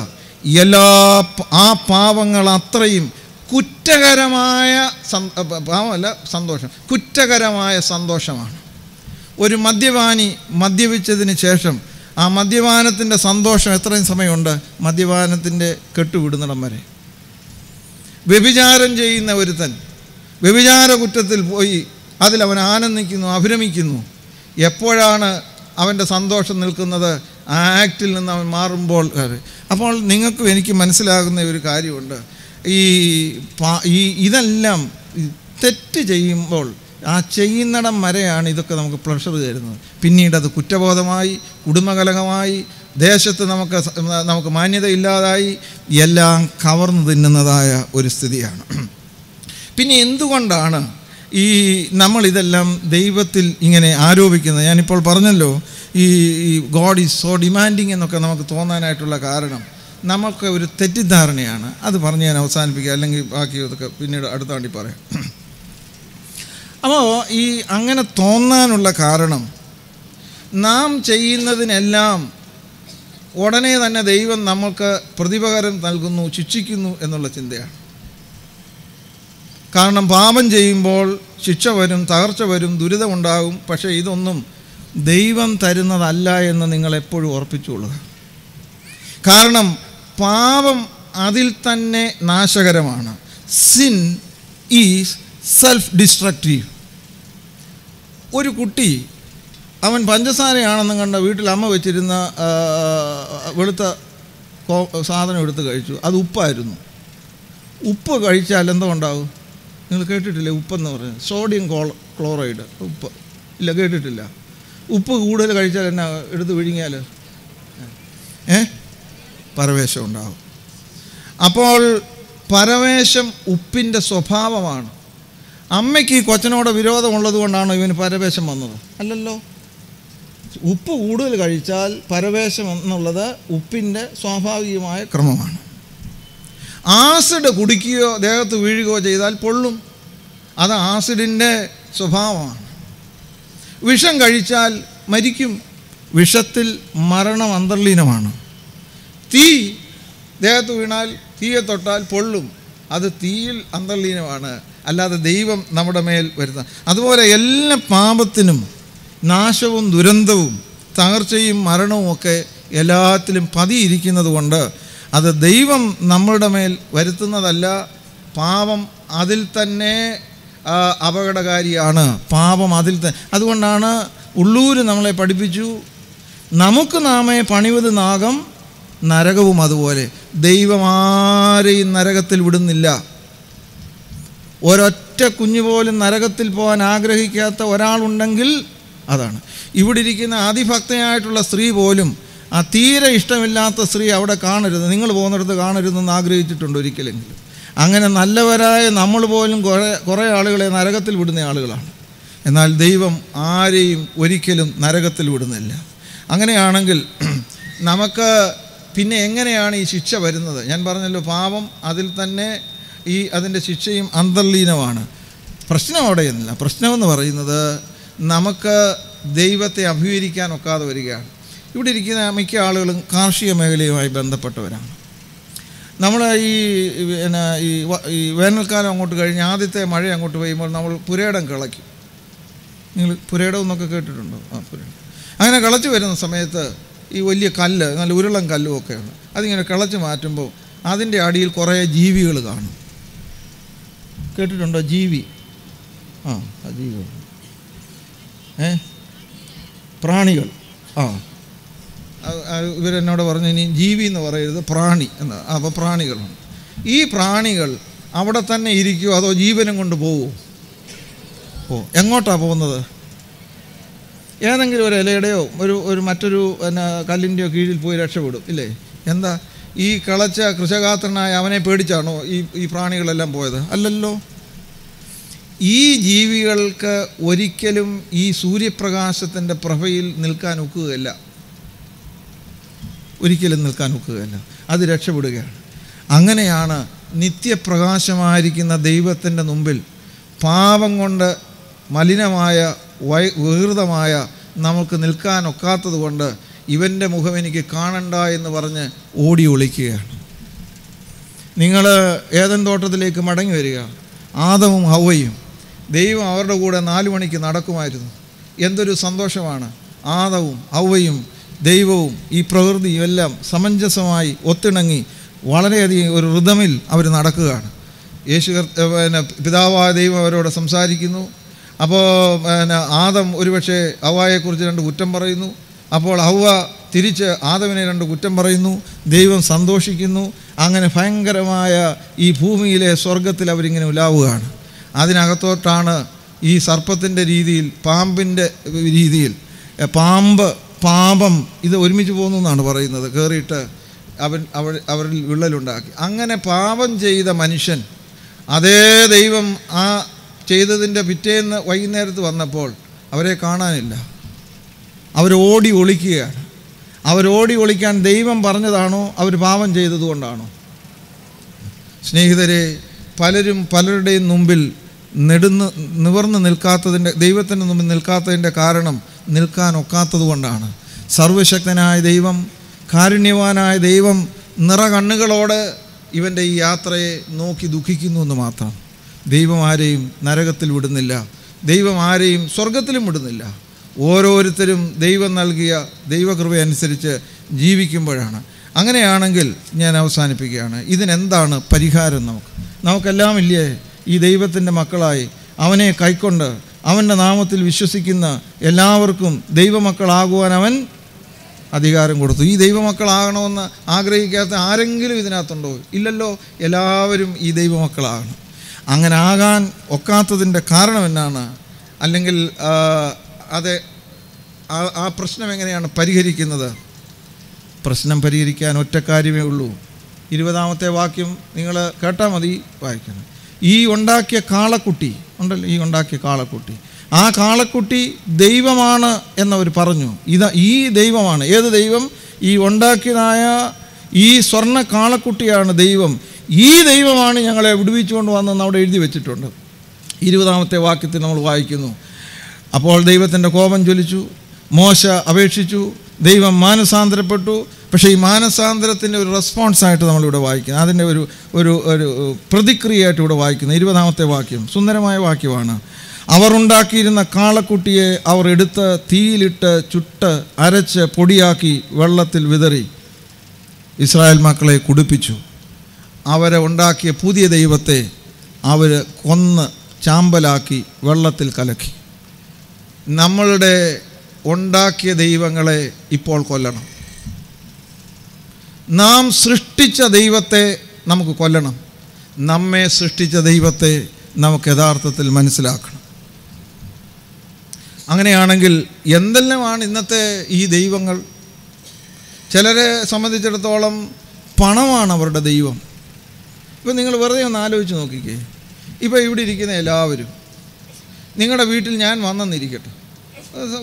ആ പാപങ്ങൾ അത്രയും കുറ്റകരമായ പാവമല്ല സന്തോഷം, കുറ്റകരമായ സന്തോഷമാണ്. ഒരു മദ്യപാനി മദ്യപിച്ചതിന് ശേഷം ആ മദ്യപാനത്തിൻ്റെ സന്തോഷം എത്രയും സമയമുണ്ട്? മദ്യപാനത്തിൻ്റെ കെട്ടുവിടുന്നിടം വരെ. വ്യഭിചാരം ചെയ്യുന്ന ഒരുത്തൻ വ്യഭിചാര കുറ്റത്തിൽ പോയി അതിലവൻ ആനന്ദിക്കുന്നു, അഭിരമിക്കുന്നു. എപ്പോഴാണ് അവൻ്റെ സന്തോഷം നിൽക്കുന്നത്? ആ ആക്റ്റിൽ നിന്ന് അവൻ മാറുമ്പോൾ. അപ്പോൾ നിങ്ങൾക്കും എനിക്ക് മനസ്സിലാകുന്ന ഒരു കാര്യമുണ്ട്, ഇതെല്ലാം തെറ്റ് ചെയ്യുമ്പോൾ ആ ചെയ്യുന്നിടം വരെയാണ് ഇതൊക്കെ നമുക്ക് പ്ലഷർ തരുന്നത്. പിന്നീട് അത് കുറ്റബോധമായി, കുടുംബകലഹമായി, ദേശത്ത് നമുക്ക് മാന്യതയില്ലാതായി, എല്ലാം കവർന്നു തിന്നുന്നതായ ഒരു സ്ഥിതിയാണ്. പിന്നെ എന്തുകൊണ്ടാണ് നമ്മളിതെല്ലാം ദൈവത്തിൽ ഇങ്ങനെ ആരോപിക്കുന്നത്? ഞാനിപ്പോൾ പറഞ്ഞല്ലോ, ഈ ഗോഡ് ഈസ് സോ ഡിമാൻഡിങ് എന്നൊക്കെ നമുക്ക് തോന്നാനായിട്ടുള്ള കാരണം നമുക്ക് ഒരു തെറ്റിദ്ധാരണയാണ്. അത് പറഞ്ഞ് ഞാൻ അവസാനിപ്പിക്കുക, അല്ലെങ്കിൽ ബാക്കി ഇതൊക്കെ പിന്നീട് അടുത്ത വണ്ടി പറയാം. അപ്പോൾ അങ്ങനെ തോന്നാനുള്ള കാരണം, നാം ചെയ്യുന്നതിനെല്ലാം ഉടനെ തന്നെ ദൈവം നമുക്ക് പ്രതിപകരം നൽകുന്നു, ശിക്ഷിക്കുന്നു എന്നുള്ള ചിന്തയാണ്. കാരണം പാപം ചെയ്യുമ്പോൾ ശിക്ഷ വരും, തകർച്ച വരും, ദുരിതമുണ്ടാകും. പക്ഷേ ഇതൊന്നും ദൈവം തരുന്നതല്ല എന്ന് നിങ്ങൾ എപ്പോഴും ഓർപ്പിച്ചുകൊള്ളുക. കാരണം പാപം അതിൽ തന്നെ നാശകരമാണ്. Sin is self destructive. ഒരു കുട്ടി അവൻ പഞ്ചസാരയാണെന്നും കണ്ട വീട്ടിൽ അമ്മ വെച്ചിരുന്ന വെളുത്ത സാധനം എടുത്ത് കഴിച്ചു. അത് ഉപ്പായിരുന്നു. ഉപ്പ് കഴിച്ചാൽ എന്തോ ഉണ്ടാവും? നിങ്ങൾ കേട്ടിട്ടില്ലേ ഉപ്പെന്ന് പറയുന്നത്? സോഡിയം ക്ലോറൈഡ് ഉപ്പ്. ഇല്ല, കേട്ടിട്ടില്ല. ഉപ്പ് കൂടുതൽ കഴിച്ചാൽ എന്നാ എടുത്ത് വിഴുങ്ങിയാൽ പരവേശം ഉണ്ടാവും. അപ്പോൾ പരവേശം ഉപ്പിൻ്റെ സ്വഭാവമാണ്. അമ്മയ്ക്ക് ഈ കൊച്ചനോട് വിരോധമുള്ളത് കൊണ്ടാണോ ഇവന് പരവേശം വന്നത്? അല്ലല്ലോ. ഉപ്പ് കൂടുതൽ കഴിച്ചാൽ പരവേശം എന്നുള്ളത് ഉപ്പിൻ്റെ സ്വാഭാവികമായ ക്രമമാണ്. ആസിഡ് കുടിക്കുകയോ ദേഹത്ത് വീഴുകയോ ചെയ്താൽ പൊള്ളും. അത് ആസിഡിൻ്റെ സ്വഭാവമാണ്. വിഷം കഴിച്ചാൽ മരിക്കും. വിഷത്തിൽ മരണം അന്തർലീനമാണ്. തീ ദേഹത്ത് വീണാൽ തീയെ തൊട്ടാൽ പൊള്ളും. അത് തീയിൽ അന്തർലീനമാണ്, അല്ലാതെ ദൈവം നമ്മുടെ മേൽ വരുന്ന. അതുപോലെ എല്ലാ പാപത്തിനും നാശവും ദുരന്തവും തകർച്ചയും മരണവും ഒക്കെ എല്ലാത്തിലും പതിയിരിക്കുന്നത് കൊണ്ട് അത് ദൈവം നമ്മളുടെ മേൽ വരുത്തുന്നതല്ല. പാപം അതിൽ തന്നെ അപകടകാരിയാണ്. പാപം അതിൽ തന്നെ. അതുകൊണ്ടാണ് ഉള്ളൂര് നമ്മളെ പഠിപ്പിച്ചു, നമുക്ക് നാമേ പണിവത് നാഗം നരകവും അതുപോലെ. ദൈവം ആരെയും നരകത്തിൽ വിടുന്നില്ല. ഒരൊറ്റ കുഞ്ഞുപോലും നരകത്തിൽ പോകാൻ ആഗ്രഹിക്കാത്ത ഒരാളുണ്ടെങ്കിൽ അതാണ്. ഇവിടെ ഇരിക്കുന്ന അതിഭക്തയായിട്ടുള്ള സ്ത്രീ പോലും ആ തീരെ ഇഷ്ടമില്ലാത്ത സ്ത്രീ അവിടെ കാണരുത്, നിങ്ങൾ പോകുന്നിടത്ത് കാണരുതെന്ന് ആഗ്രഹിച്ചിട്ടുണ്ട് ഒരിക്കലെങ്കിലും. അങ്ങനെ നല്ലവരായ നമ്മൾ പോലും കുറേ ആളുകളെ നരകത്തിൽ വിടുന്ന ആളുകളാണ്. എന്നാൽ ദൈവം ആരെയും ഒരിക്കലും നരകത്തിൽ വിടുന്നില്ല. അങ്ങനെയാണെങ്കിൽ നമുക്ക് പിന്നെ എങ്ങനെയാണ് ഈ ശിക്ഷ വരുന്നത്? ഞാൻ പറഞ്ഞല്ലോ, പാപം അതിൽ തന്നെ അതിൻ്റെ ശിക്ഷയും അന്തർലീനമാണ്. പ്രശ്നം അവിടെയൊന്നുമില്ല. പ്രശ്നമെന്ന് പറയുന്നത് നമുക്ക് ദൈവത്തെ അഭിമുഖീകരിക്കാൻ ഒക്കാതെ വരികയാണ്. ഇവിടെ ഇരിക്കുന്ന മിക്ക ആളുകളും കാർഷിക മേഖലയുമായി ബന്ധപ്പെട്ടവരാണ്. നമ്മൾ ഈ വേനൽക്കാലം അങ്ങോട്ട് കഴിഞ്ഞ് ആദ്യത്തെ മഴ അങ്ങോട്ട് പെയ്യുമ്പോൾ നമ്മൾ പുരയിടം കിളയ്ക്കും. നിങ്ങൾ പുരയിടം എന്നൊക്കെ കേട്ടിട്ടുണ്ടോ? പുരയിടം അങ്ങനെ കിളച്ച് വരുന്ന സമയത്ത് ഈ വലിയ കല്ല്, നല്ല ഉരുളൻ കല്ലും ഒക്കെയാണ്. അതിങ്ങനെ കിളച്ച് മാറ്റുമ്പോൾ അതിൻ്റെ അടിയിൽ കുറേ ജീവികൾ കാണും. കേട്ടിട്ടുണ്ടോ? ജീവി. ജീവികൾ, പ്രാണികൾ. ഇവരെന്നോട് പറഞ്ഞു, ഇനി ജീവി എന്ന് പറയരുത്, പ്രാണി എന്ന്. അപ്പോൾ പ്രാണികളുണ്ട്. ഈ പ്രാണികൾ അവിടെ തന്നെ ഇരിക്കുമോ അതോ ജീവനം കൊണ്ട് പോവുമോ? എങ്ങോട്ടാണ് പോകുന്നത്? ഏതെങ്കിലും ഒരു ഇലയുടെയോ ഒരു മറ്റൊരു കല്ലിൻ്റെയോ കീഴിൽ പോയി രക്ഷപ്പെടും ഇല്ലേ? എന്താ ഈ കിളച്ച കൃഷകാത്രനായ അവനെ പേടിച്ചാണോ ഈ പ്രാണികളെല്ലാം പോയത്? അല്ലല്ലോ. ഈ ജീവികൾക്ക് ഒരിക്കലും ഈ സൂര്യപ്രകാശത്തിൻ്റെ പ്രഭയിൽ നിൽക്കാൻ ഒക്കുകയില്ല, ഒരിക്കലും നിൽക്കാൻ ഒക്കുകയില്ല. അത് രക്ഷപ്പെടുകയാണ്. അങ്ങനെയാണ് നിത്യപ്രകാശമായിരിക്കുന്ന ദൈവത്തിൻ്റെ മുമ്പിൽ പാപം കൊണ്ട് മലിനമായ വികൃതമായ നമുക്ക് നിൽക്കാൻ ഒക്കാത്തത് കൊണ്ട് ഇവൻ്റെ മുഖം എനിക്ക് കാണണ്ട എന്ന് പറഞ്ഞ് ഓടി ഒളിക്കുകയാണ്. നിങ്ങൾ ഏദൻ തോട്ടത്തിലേക്ക് മടങ്ങി വരിക. ആദമും ഹവ്വയും ദൈവം അവരുടെ കൂടെ 4 മണിക്ക് നടക്കുമായിരുന്നു. എന്തൊരു സന്തോഷമാണ്! ആദവും ഹവ്വയും ദൈവവും ഈ പ്രകൃതിയും എല്ലാം സമഞ്ജസമായി ഒത്തിണങ്ങി വളരെയധികം ഒരു ഋതമിൽ അവർ നടക്കുകയാണ്. പിതാവായ ദൈവം അവരോട് സംസാരിക്കുന്നു. അപ്പോൾ ആദം ഒരുപക്ഷെ ഹവ്വയെക്കുറിച്ച് 2 കുറ്റം പറയുന്നു. അപ്പോൾ ഹവ്വ തിരിച്ച് ആദമിനെ 2 കുറ്റം പറയുന്നു. ദൈവം സന്തോഷിക്കുന്നു. അങ്ങനെ ഭയങ്കരമായ ഈ ഭൂമിയിലെ സ്വർഗത്തിൽ അവരിങ്ങനെ ഉലാവുകയാണ്. അതിനകത്തോട്ടാണ് ഈ സർപ്പത്തിൻ്റെ രീതിയിൽ, പാമ്പിൻ്റെ രീതിയിൽ, പാപം ഇത് ഒരുമിച്ച് പോകുന്നു എന്നാണ് പറയുന്നത്, കയറിയിട്ട് അവരിൽ വിള്ളലുണ്ടാക്കി. അങ്ങനെ പാപം ചെയ്ത മനുഷ്യൻ അതേ ദൈവം ആ ചെയ്തതിൻ്റെ പിറ്റേന്ന് വൈകുന്നേരത്ത് വന്നപ്പോൾ അവരെ കാണാനില്ല. അവരോടി ഒളിക്കുകയാണ്. അവരോടി ഒളിക്കാൻ ദൈവം പറഞ്ഞതാണോ അവർ പാപം ചെയ്തതുകൊണ്ടാണോ? സ്നേഹിതരെ, പലരും പലരുടെയും മുമ്പിൽ നിവർന്ന് നിൽക്കാത്തതിൻ്റെ, ദൈവത്തിൻ്റെ മുമ്പിൽ നിൽക്കാത്തതിൻ്റെ കാരണം നിൽക്കാൻ ഒക്കാത്തത് കൊണ്ടാണ്. സർവശക്തനായ ദൈവം, കാരുണ്യവാനായ ദൈവം നിറകണ്ണുകളോട് ഇവൻ്റെ ഈ യാത്രയെ നോക്കി ദുഃഖിക്കുന്നു എന്ന് മാത്രം. ദൈവം ആരെയും നരകത്തിൽ വിടുന്നില്ല, ദൈവം ആരെയും സ്വർഗത്തിലും വിടുന്നില്ല. ഓരോരുത്തരും ദൈവം നൽകിയ ദൈവകൃപയനുസരിച്ച് ജീവിക്കുമ്പോഴാണ്. അങ്ങനെയാണെങ്കിൽ ഞാൻ അവസാനിപ്പിക്കുകയാണ്. ഇതിനെന്താണ് പരിഹാരം? നമുക്കെല്ലാം ഇല്ലേ ഈ ദൈവത്തിൻ്റെ മക്കളായി അവനെ കൈക്കൊണ്ട് അവൻ്റെ നാമത്തിൽ വിശ്വസിക്കുന്ന എല്ലാവർക്കും ദൈവമക്കളാകുവാൻ അവൻ അധികാരം കൊടുത്തു. ഈ ദൈവമക്കളാകണമെന്ന് ആഗ്രഹിക്കാത്ത ആരെങ്കിലും ഇതിനകത്തുണ്ടോ? ഇല്ലല്ലോ. എല്ലാവരും ഈ ദൈവമക്കളാകണം. അങ്ങനെ ആകാൻ ഒക്കാത്തതിൻ്റെ കാരണം എന്നാണ്? അല്ലെങ്കിൽ ആ പ്രശ്നം എങ്ങനെയാണ് പരിഹരിക്കുന്നത്? പ്രശ്നം പരിഹരിക്കാൻ ഒറ്റ കാര്യമേ ഉള്ളൂ. 20-ാമത്തെ വാക്യം നിങ്ങൾ കേട്ടാൽ മതി, വായിക്കണം. ഈ ഉണ്ടാക്കിയ കാളക്കുട്ടി ഉണ്ടല്ലോ, ഈ ഉണ്ടാക്കിയ കാളക്കുട്ടി, ആ കാളക്കുട്ടി ദൈവമാണ് എന്നവർ പറഞ്ഞു. ഈ ദൈവമാണ്. ഏത് ദൈവം? ഈ ഉണ്ടാക്കിയതായ ഈ സ്വർണ്ണ കാളക്കുട്ടിയാണ് ദൈവം. ഈ ദൈവമാണ് ഞങ്ങളെ വിടുവിച്ചുകൊണ്ട് വന്നതെന്ന് അവിടെ എഴുതി വെച്ചിട്ടുണ്ട്. 20-ാമത്തെ വാക്യത്തിൽ നമ്മൾ വായിക്കുന്നു. അപ്പോൾ ദൈവത്തിൻ്റെ കോപം ജ്വലിച്ചു, മോശ അപേക്ഷിച്ചു, ദൈവം മാനസാന്തരപ്പെട്ടു. പക്ഷേ ഈ മാനസാന്തരത്തിൻ്റെ ഒരു റെസ്പോൺസായിട്ട് നമ്മളിവിടെ വായിക്കുന്നത്, അതിൻ്റെ ഒരു പ്രതിക്രിയയായിട്ട് ഇവിടെ വായിക്കുന്നത് 20-ാമത്തെ വാക്യം സുന്ദരമായ വാക്യമാണ്. അവർ ഉണ്ടാക്കിയിരുന്ന കാളക്കുട്ടിയെ അവർ എടുത്ത് തീയിലിട്ട് ചുട്ട് അരച്ച് പൊടിയാക്കി വെള്ളത്തിൽ വിതറി ഇസ്രായേൽ മക്കളെ കുടിപ്പിച്ചു. അവരെ ഉണ്ടാക്കിയ പുതിയ ദൈവത്തെ അവർ കൊന്ന് ചാമ്പലാക്കി വെള്ളത്തിൽ കലക്കി. നമ്മളുടെ ഉണ്ടാക്കിയ ദൈവങ്ങളെ ഇപ്പോൾ കൊല്ലണം. നാം സൃഷ്ടിച്ച ദൈവത്തെ നമുക്ക് കൊല്ലണം. നമ്മെ സൃഷ്ടിച്ച ദൈവത്തെ നമുക്ക് യഥാർത്ഥത്തിൽ മനസ്സിലാക്കണം. അങ്ങനെയാണെങ്കിൽ എന്തെല്ലാമാണ് ഇന്നത്തെ ഈ ദൈവങ്ങൾ? ചിലരെ സംബന്ധിച്ചിടത്തോളം പണമാണ് അവരുടെ ദൈവം. ഇപ്പം നിങ്ങൾ വെറുതെ ഒന്ന് ആലോചിച്ച് നോക്കിക്കേ. ഇപ്പോൾ ഇവിടെ ഇരിക്കുന്ന എല്ലാവരും, നിങ്ങളുടെ വീട്ടിൽ ഞാൻ വന്നെന്നിരിക്കട്ടെ,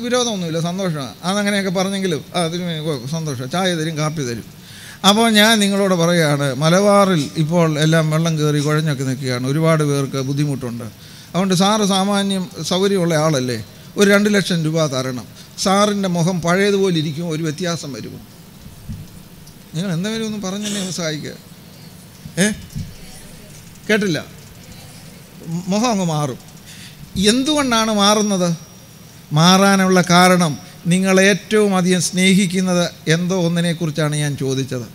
വിരോധമൊന്നുമില്ല, സന്തോഷമാണ്. അതങ്ങനെയൊക്കെ പറഞ്ഞെങ്കിലും അതിന് സന്തോഷമാണ്. ചായ തരും, കാപ്പി തരും. അപ്പോൾ ഞാൻ നിങ്ങളോട് പറയുകയാണ്, മലബാറിൽ ഇപ്പോൾ എല്ലാം വെള്ളം കയറി കുഴഞ്ഞൊക്കെ നിൽക്കുകയാണ്. ഒരുപാട് പേർക്ക് ബുദ്ധിമുട്ടുണ്ട്. അതുകൊണ്ട് സാറ് സാമാന്യം സൗകര്യമുള്ള ആളല്ലേ, ഒരു 2 ലക്ഷം രൂപ തരണം. സാറിൻ്റെ മുഖം പഴയതുപോലെ ഇരിക്കും, ഒരു വ്യത്യാസം വരുമോ? നിങ്ങൾ എന്തെങ്കിലും ഒന്ന് പറഞ്ഞെന്നെ ഒന്ന് സഹായിക്കുക. കേട്ടില്ല? മുഖം അങ്ങ് മാറും. എന്തുകൊണ്ടാണ് മാറുന്നത്? മാറാനുള്ള കാരണം നിങ്ങൾ ഏറ്റവും അധികം സ്നേഹിക്കുന്നത് എന്തോ ഒന്നിനെക്കുറിച്ചാണ് ഞാൻ ചോദിച്ചത്.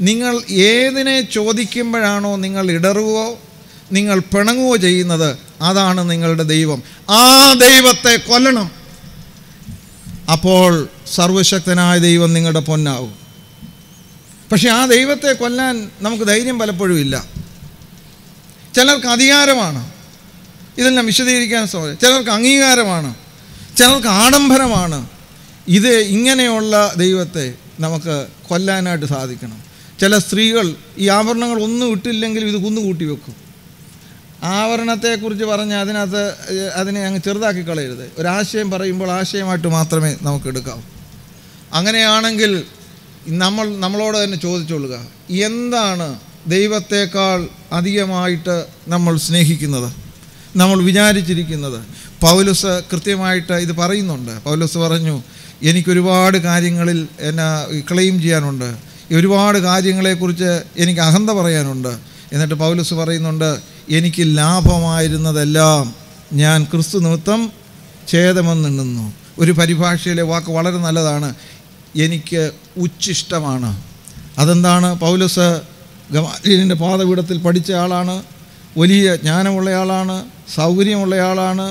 നിങ്ങൾ ഏതിനെ ചോദിക്കുമ്പോഴാണോ നിങ്ങൾ ഇടറുകയോ നിങ്ങൾ പിണങ്ങുകയോ ചെയ്യുന്നത്, അതാണ് നിങ്ങളുടെ ദൈവം. ആ ദൈവത്തെ കൊല്ലണം. അപ്പോൾ സർവശക്തനായ ദൈവം നിങ്ങളുടെ പൊന്നാവും. പക്ഷെ ആ ദൈവത്തെ കൊല്ലാൻ നമുക്ക് ധൈര്യം പലപ്പോഴും ഇല്ല. ചിലർക്ക് അധികാരമാണ്, ഇതെല്ലാം വിശദീകരിക്കാൻ സാധിക്കും. ചിലർക്ക് അംഗീകാരമാണ്, ചിലർക്ക് ആഡംബരമാണ്. ഇത് ഇങ്ങനെയുള്ള ദൈവത്തെ നമുക്ക് കൊല്ലാനായിട്ട് സാധിക്കണം. ചില സ്ത്രീകൾ ഈ ആഭരണങ്ങൾ ഒന്നും ഇട്ടില്ലെങ്കിലും ഇത് കുന്നുകൂട്ടി വെക്കും. ആവരണത്തെക്കുറിച്ച് പറഞ്ഞ് അതിനെ അങ്ങ് ചെറുതാക്കി കളയരുത്. ഒരാശയം പറയുമ്പോൾ ആശയമായിട്ട് മാത്രമേ നമുക്ക് എടുക്കാവൂ. അങ്ങനെയാണെങ്കിൽ നമ്മളോട് തന്നെ ചോദിച്ചോളുക, എന്താണ് ദൈവത്തെക്കാൾ അധികമായിട്ട് നമ്മൾ സ്നേഹിക്കുന്നത്, നമ്മൾ വിചാരിച്ചിരിക്കുന്നത്? പൗലോസ് കൃത്യമായിട്ട് ഇത് പറയുന്നുണ്ട്. പൗലോസ് പറഞ്ഞു, എനിക്കൊരുപാട് കാര്യങ്ങളിൽ എന്നെ ക്ലെയിം ചെയ്യാനുണ്ട്, ഒരുപാട് കാര്യങ്ങളെക്കുറിച്ച് എനിക്ക് അഹന്ത പറയാനുണ്ട്. എന്നിട്ട് പൗലോസ് പറയുന്നുണ്ട്, എനിക്ക് ലാഭമായിരുന്നതെല്ലാം ഞാൻ ക്രിസ്തു നിമിത്തം ഛേദമെന്നെണ്ണുന്നു. ഒരു പരിഭാഷയിലെ വാക്ക് വളരെ നല്ലതാണ്, എനിക്ക് ഉച്ഛിഷ്ടമാണ്. അതെന്താണ്? പൗലോസ് ഗമാലിയലിൻ്റെ പാദപീഠത്തിൽ പഠിച്ച ആളാണ്, വലിയ ജ്ഞാനമുള്ളയാളാണ്, സൗകര്യമുള്ളയാളാണ്,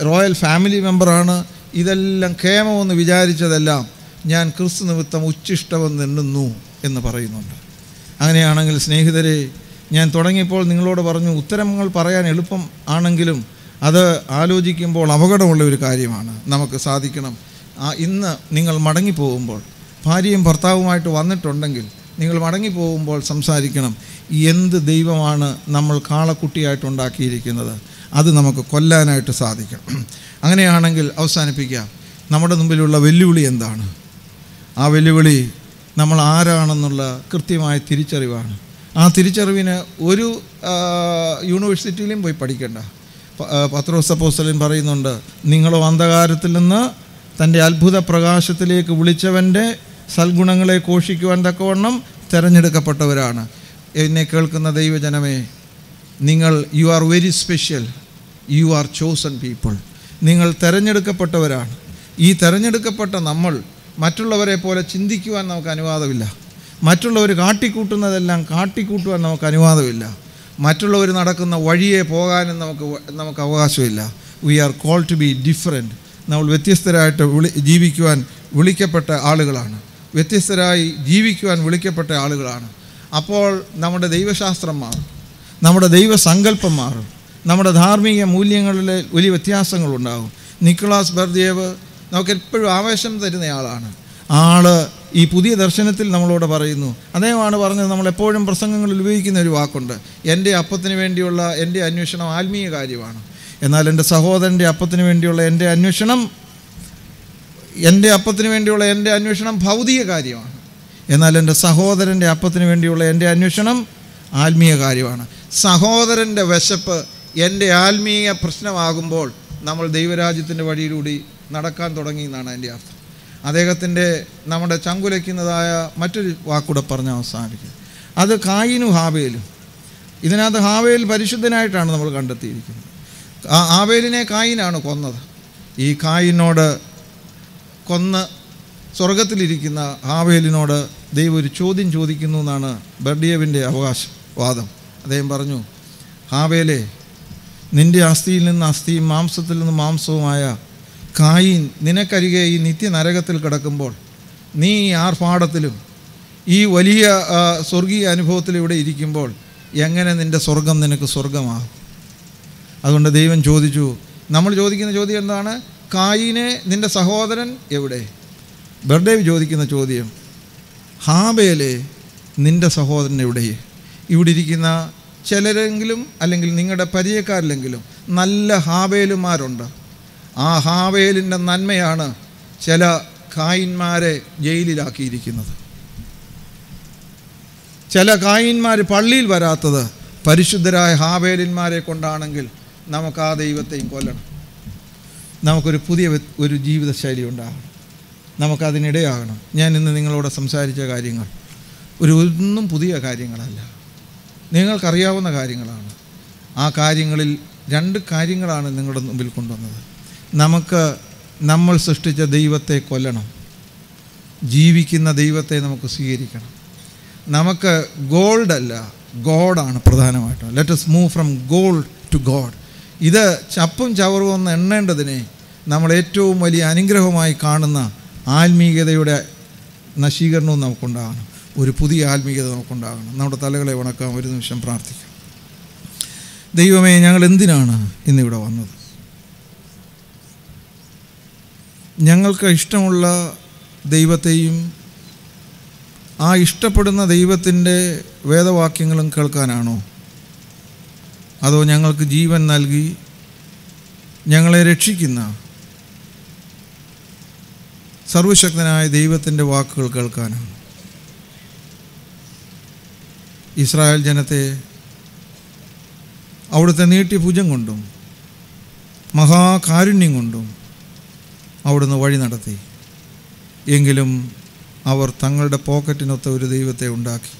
റോയൽ ഫാമിലി മെമ്പറാണ്. ഇതെല്ലാം ക്ഷേമമെന്ന് വിചാരിച്ചതെല്ലാം ഞാൻ ക്രിസ്തു നിമിത്തം ഉച്ഛിഷ്ടമെന്ന് എണ്ണുന്നു എന്ന് പറയുന്നുണ്ട്. അങ്ങനെയാണെങ്കിൽ സ്നേഹിതരെ, ഞാൻ തുടങ്ങിയപ്പോൾ നിങ്ങളോട് പറഞ്ഞു, ഉത്തരങ്ങൾ പറയാൻ എളുപ്പം ആണെങ്കിലും അത് ആലോചിക്കുമ്പോൾ അപകടമുള്ള ഒരു കാര്യമാണ്. നമുക്ക് സാധിക്കണം. ഇന്ന് നിങ്ങൾ മടങ്ങിപ്പോകുമ്പോൾ, ഭാര്യയും ഭർത്താവുമായിട്ട് വന്നിട്ടുണ്ടെങ്കിൽ നിങ്ങൾ മടങ്ങിപ്പോകുമ്പോൾ സംസാരിക്കണം, എന്ത് ദൈവമാണ് നമ്മൾ കാളക്കുട്ടിയായിട്ടുണ്ടാക്കിയിരിക്കുന്നത്, അത് നമുക്ക് കൊല്ലാനായിട്ട് സാധിക്കണം. അങ്ങനെയാണെങ്കിൽ അവസാനിപ്പിക്കാം. നമ്മുടെ മുമ്പിലുള്ള വെല്ലുവിളി എന്താണ്? ആ വെല്ലുവിളി നമ്മൾ ആരാണെന്നുള്ള കൃത്യമായ തിരിച്ചറിവാണ്. ആ തിരിച്ചറിവിന് ഒരു യൂണിവേഴ്സിറ്റിയിലും പോയി പഠിക്കേണ്ട. പത്രോസ് അപ്പോസ്തലൻ പറയുന്നുണ്ട്, നിങ്ങളോ അന്ധകാരത്തിൽ നിന്ന് തൻ്റെ അത്ഭുത പ്രകാശത്തിലേക്ക് വിളിച്ചവൻ്റെ സൽഗുണങ്ങളെ ഘോഷിക്കുവാൻ തക്കവണ്ണം തിരഞ്ഞെടുക്കപ്പെട്ടവരാണ്. എന്നെ കേൾക്കുന്ന ദൈവജനമേ, നിങ്ങൾ you are very special, you are chosen people. നിങ്ങൾ തിരഞ്ഞെടുക്കപ്പെട്ടവരാണ്. ഈ തിരഞ്ഞെടുക്കപ്പെട്ട നമ്മൾ മറ്റുള്ളവരെ പോലെ ചിന്തിക്കുവാൻ നമുക്ക് അനുവാദമില്ല. മറ്റുള്ളവർ കാട്ടിക്കൂട്ടുന്നതെല്ലാം കാട്ടിക്കൂട്ടുവാൻ നമുക്ക് അനുവാദമില്ല. മറ്റുള്ളവർ നടക്കുന്ന വഴിയെ പോകാനും നമുക്ക് അവകാശമില്ല. We are call to be different. നമ്മൾ വ്യത്യസ്തരായിട്ട് ജീവിക്കുവാൻ വിളിക്കപ്പെട്ട ആളുകളാണ്. വ്യത്യസ്തരായി ജീവിക്കുവാൻ വിളിക്കപ്പെട്ട ആളുകളാണ്. അപ്പോൾ നമ്മുടെ ദൈവശാസ്ത്രം മാറും, നമ്മുടെ ദൈവസങ്കല്പം മാറും, നമ്മുടെ ധാർമ്മിക മൂല്യങ്ങളിൽ വലിയ വ്യത്യാസങ്ങളുണ്ടാകും. നിക്കോളാസ് ബർദേവ് നമുക്കെപ്പോഴും ആവേശം തരുന്നയാളാണ്. ഈ പുതിയ ദർശനത്തിൽ നമ്മളോട് പറയുന്നു. അദ്ദേഹമാണ് പറഞ്ഞത്, നമ്മളെപ്പോഴും പ്രസംഗങ്ങളിൽ ഉപയോഗിക്കുന്ന ഒരു വാക്കുണ്ട്, എൻ്റെ അപ്പത്തിന് വേണ്ടിയുള്ള എൻ്റെ അന്വേഷണം ആത്മീയ കാര്യമാണ്, എന്നാൽ എൻ്റെ സഹോദരൻ്റെ അപ്പത്തിന് വേണ്ടിയുള്ള എൻ്റെ അന്വേഷണം ഭൗതിക കാര്യമാണ്. എന്നാൽ എൻ്റെ സഹോദരൻ്റെ അപ്പത്തിന് വേണ്ടിയുള്ള എൻ്റെ അന്വേഷണം ആത്മീയ കാര്യമാണ്. സഹോദരൻ്റെ വിശപ്പ് എൻ്റെ ആത്മീയ പ്രശ്നമാകുമ്പോൾ നമ്മൾ ദൈവരാജ്യത്തിൻ്റെ വഴിയിലൂടെ നടക്കാൻ തുടങ്ങി എന്നാണ് എൻ്റെ അർത്ഥം. അദ്ദേഹത്തിൻ്റെ നമ്മുടെ ചങ്കുലയ്ക്കുന്നതായ മറ്റൊരു വാക്കൂടെ പറഞ്ഞ് അവസാനിക്കുന്നത്, അത് കായീനും ഹാബേലും. ഇതിനകത്ത് ഹാബേൽ പരിശുദ്ധനായിട്ടാണ് നമ്മൾ കണ്ടെത്തിയിരിക്കുന്നത്. ഹാബേലിനെ കായീനാണ് കൊന്നത്. ഈ കായീനോട് കൊന്ന് സ്വർഗത്തിലിരിക്കുന്ന ഹാബേലിനോട് ദൈവം ഒരു ചോദ്യം ചോദിക്കുന്നു എന്നാണ് ബർഡിയേവിൻ്റെ വാദം. അദ്ദേഹം പറഞ്ഞു, ഹാബേലേ, നിൻ്റെ അസ്ഥിയിൽ നിന്ന് അസ്ഥിയും മാംസത്തിൽ നിന്ന് മാംസവുമായ കായീൻ നിനക്കരികെ ഈ നിത്യനരകത്തിൽ കിടക്കുമ്പോൾ നീ ഈ ആർഭാടത്തിലും ഈ വലിയ സ്വർഗീയ അനുഭവത്തിലും ഇവിടെ ഇരിക്കുമ്പോൾ എങ്ങനെ നിൻ്റെ സ്വർഗം നിനക്ക് സ്വർഗമാകും? അതുകൊണ്ട് ദൈവം ചോദിച്ചു, നമ്മൾ ചോദിക്കുന്ന ചോദ്യം എന്താണ്? കായീനെ, നിൻ്റെ സഹോദരൻ എവിടെ? ബർദേവ് ചോദിക്കുന്ന ചോദ്യം, ഹാബേലേ, നിൻ്റെ സഹോദരൻ എവിടെ? ഇവിടെ ഇരിക്കുന്ന ചിലരെങ്കിലും അല്ലെങ്കിൽ നിങ്ങളുടെ പരിചയക്കാരിലെങ്കിലും നല്ല ഹാബേലുമാരുണ്ട്. ആ ഹാബേലിൻ്റെ നന്മയാണ് ചില കായീന്മാരെ ജയിലിലാക്കിയിരിക്കുന്നത്. ചില കായീന്മാർ പള്ളിയിൽ വരാത്തത് പരിശുദ്ധരായ ഹാബേലിന്മാരെ കൊണ്ടാണെങ്കിൽ നമുക്ക് ആ ദൈവത്തെയും കൊല്ലണം. നമുക്കൊരു പുതിയ ഒരു ജീവിതശൈലി ഉണ്ടാകണം, നമുക്കതിനിടയാകണം. ഞാൻ ഇന്ന് നിങ്ങളോട് സംസാരിച്ച കാര്യങ്ങൾ ഒന്നും പുതിയ കാര്യങ്ങളല്ല, നിങ്ങൾക്കറിയാവുന്ന കാര്യങ്ങളാണ്. ആ കാര്യങ്ങളിൽ 2 കാര്യങ്ങളാണ് നിങ്ങളുടെ മുമ്പിൽ കൊണ്ടുവന്നത്. നമ്മൾ സൃഷ്ടിച്ച ദൈവത്തെ കൊല്ലണം, ജീവിക്കുന്ന ദൈവത്തെ നമുക്ക് സ്വീകരിക്കണം. നമുക്ക് ഗോൾഡല്ല, ഗോഡാണ് പ്രധാനമായിട്ടും. Let us move from gold to God. ഇത് ചപ്പും ചവറും ഒന്ന് എണ്ണേണ്ടതിനെ നമ്മൾ ഏറ്റവും വലിയ അനുഗ്രഹമായി കാണുന്ന ആത്മീയതയുടെ നശീകരണവും നമുക്കുണ്ടാകണം. ഒരു പുതിയ ആത്മീയത നമുക്കുണ്ടാകണം. നമ്മുടെ തലകളെ വണക്കാം, ഒരു നിമിഷം പ്രാർത്ഥിക്കാം. ദൈവമേ, ഞങ്ങൾ എന്തിനാണ് ഇന്നിവിടെ വന്നത്? ഞങ്ങൾക്ക് ഇഷ്ടമുള്ള ദൈവത്തെയും ആ ഇഷ്ടപ്പെടുന്ന ദൈവത്തിൻ്റെ വേദവാക്യങ്ങളും കേൾക്കാനാണോ? അതോ ഞങ്ങൾക്ക് ജീവൻ നൽകി ഞങ്ങളെ രക്ഷിക്കുന്ന സർവശക്തനായ ദൈവത്തിൻ്റെ വാക്കുകൾ കേൾക്കാനാണ്? ഇസ്രായേൽ ജനത്തെ അവിടുത്തെ നീട്ടിയ ഭുജം കൊണ്ടും മഹാകാരുണ്യം കൊണ്ടും അവിടുന്ന് വഴി നടത്തി. എങ്കിലും അവർ തങ്ങളുടെ പോക്കറ്റിനൊത്ത ഒരു ദൈവത്തെ ഉണ്ടാക്കി.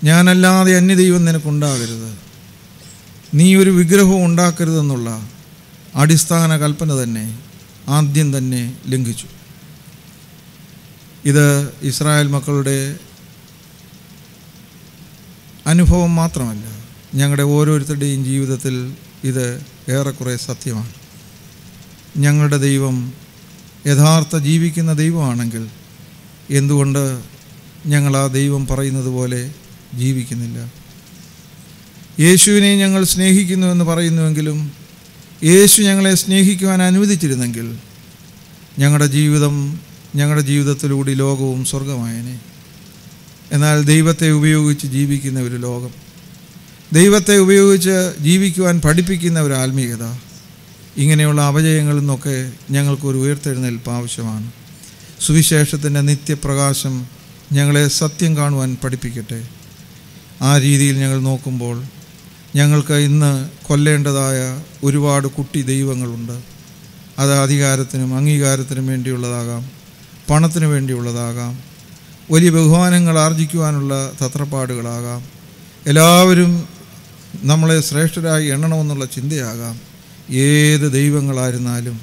ഞാനല്ലാതെ അന്യദൈവം നിനക്കുണ്ടാകരുത്, നീ ഒരു വിഗ്രഹവും ഉണ്ടാക്കരുതെന്നുള്ള അടിസ്ഥാന കൽപ്പന തന്നെ ആദ്യം തന്നെ ലംഘിച്ചു. ഇത് ഇസ്രായേൽ മക്കളുടെ അനുഭവം മാത്രമല്ല, ഞങ്ങളുടെ ഓരോരുത്തരുടെയും ജീവിതത്തിൽ ഇത് ഏറെക്കുറെ സത്യമാണ്. ഞങ്ങളുടെ ദൈവം യഥാർത്ഥ ജീവിക്കുന്ന ദൈവമാണെങ്കിൽ എന്തുകൊണ്ട് ഞങ്ങൾ ആ ദൈവം പറയുന്നത് പോലെ ജീവിക്കുന്നില്ല? യേശുവിനെ ഞങ്ങൾ സ്നേഹിക്കുന്നുവെന്ന് പറയുന്നുവെങ്കിലും യേശു ഞങ്ങളെ സ്നേഹിക്കുവാൻ അനുവദിച്ചിരുന്നെങ്കിൽ ഞങ്ങളുടെ ജീവിതത്തിലൂടെ ലോകവും സ്വർഗമായേനെ. എന്നാൽ ദൈവത്തെ ഉപയോഗിച്ച് ജീവിക്കുന്ന ഒരു ലോകം, ദൈവത്തെ ഉപയോഗിച്ച് ജീവിക്കുവാൻ പഠിപ്പിക്കുന്ന ഒരു ആത്മീയത, ഇങ്ങനെയുള്ള അപജയങ്ങളിൽ നിന്നൊക്കെ ഞങ്ങൾക്കൊരു ഉയർത്തെഴുന്നേൽപ്പ് ആവശ്യമാണ്. സുവിശേഷത്തിൻ്റെ നിത്യപ്രകാശം ഞങ്ങളെ സത്യം കാണുവാൻ പഠിപ്പിക്കട്ടെ. ആ രീതിയിൽ ഞങ്ങൾ നോക്കുമ്പോൾ ഞങ്ങൾക്ക് ഇന്ന് കൊല്ലേണ്ടതായ ഒരുപാട് കുട്ടി ദൈവങ്ങളുണ്ട്. അത് അധികാരത്തിനും അംഗീകാരത്തിനും വേണ്ടിയുള്ളതാകാം, പണത്തിനു വേണ്ടിയുള്ളതാകാം, വലിയ ബഹുമാനങ്ങൾ ആർജിക്കുവാനുള്ള തത്രപ്പാടുകളാകാം, എല്ലാവരും നമ്മളെ ശ്രേഷ്ഠരായി എണ്ണണമെന്നുള്ള ചിന്തയാകാം. ഏത് ദൈവങ്ങളായിരുന്നാലും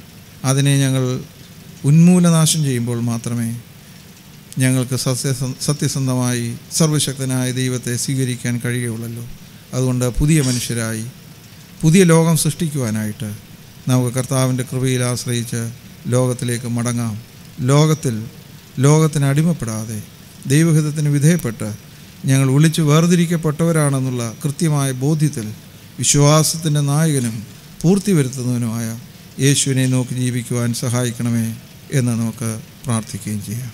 അതിനെ ഞങ്ങൾ ഉന്മൂലനാശം ചെയ്യുമ്പോൾ മാത്രമേ ഞങ്ങൾക്ക് സത്യസന്ധമായി സർവശക്തനായ ദൈവത്തെ സ്വീകരിക്കാൻ കഴിയുകയുള്ളല്ലോ. അതുകൊണ്ട് പുതിയ മനുഷ്യരായി പുതിയ ലോകം സൃഷ്ടിക്കുവാനായിട്ട് നമുക്ക് കർത്താവിൻ്റെ കൃപയിൽ ആശ്രയിച്ച് ലോകത്തിലേക്ക് മടങ്ങാം. ലോകത്തിന് അടിമപ്പെടാതെ ദൈവഹിതത്തിന് വിധേയപ്പെട്ട് ഞങ്ങൾ വിളിച്ചു വേർതിരിക്കപ്പെട്ടവരാണെന്നുള്ള കൃത്യമായ ബോധ്യത്തിൽ വിശ്വാസത്തിൻ്റെ നായകനും പൂർത്തി വരുത്തുന്നവനുമായ യേശുവിനെ നോക്കി ജീവിക്കുവാൻ സഹായിക്കണമേ എന്ന് നമുക്ക് പ്രാർത്ഥിക്കുകയും ചെയ്യാം.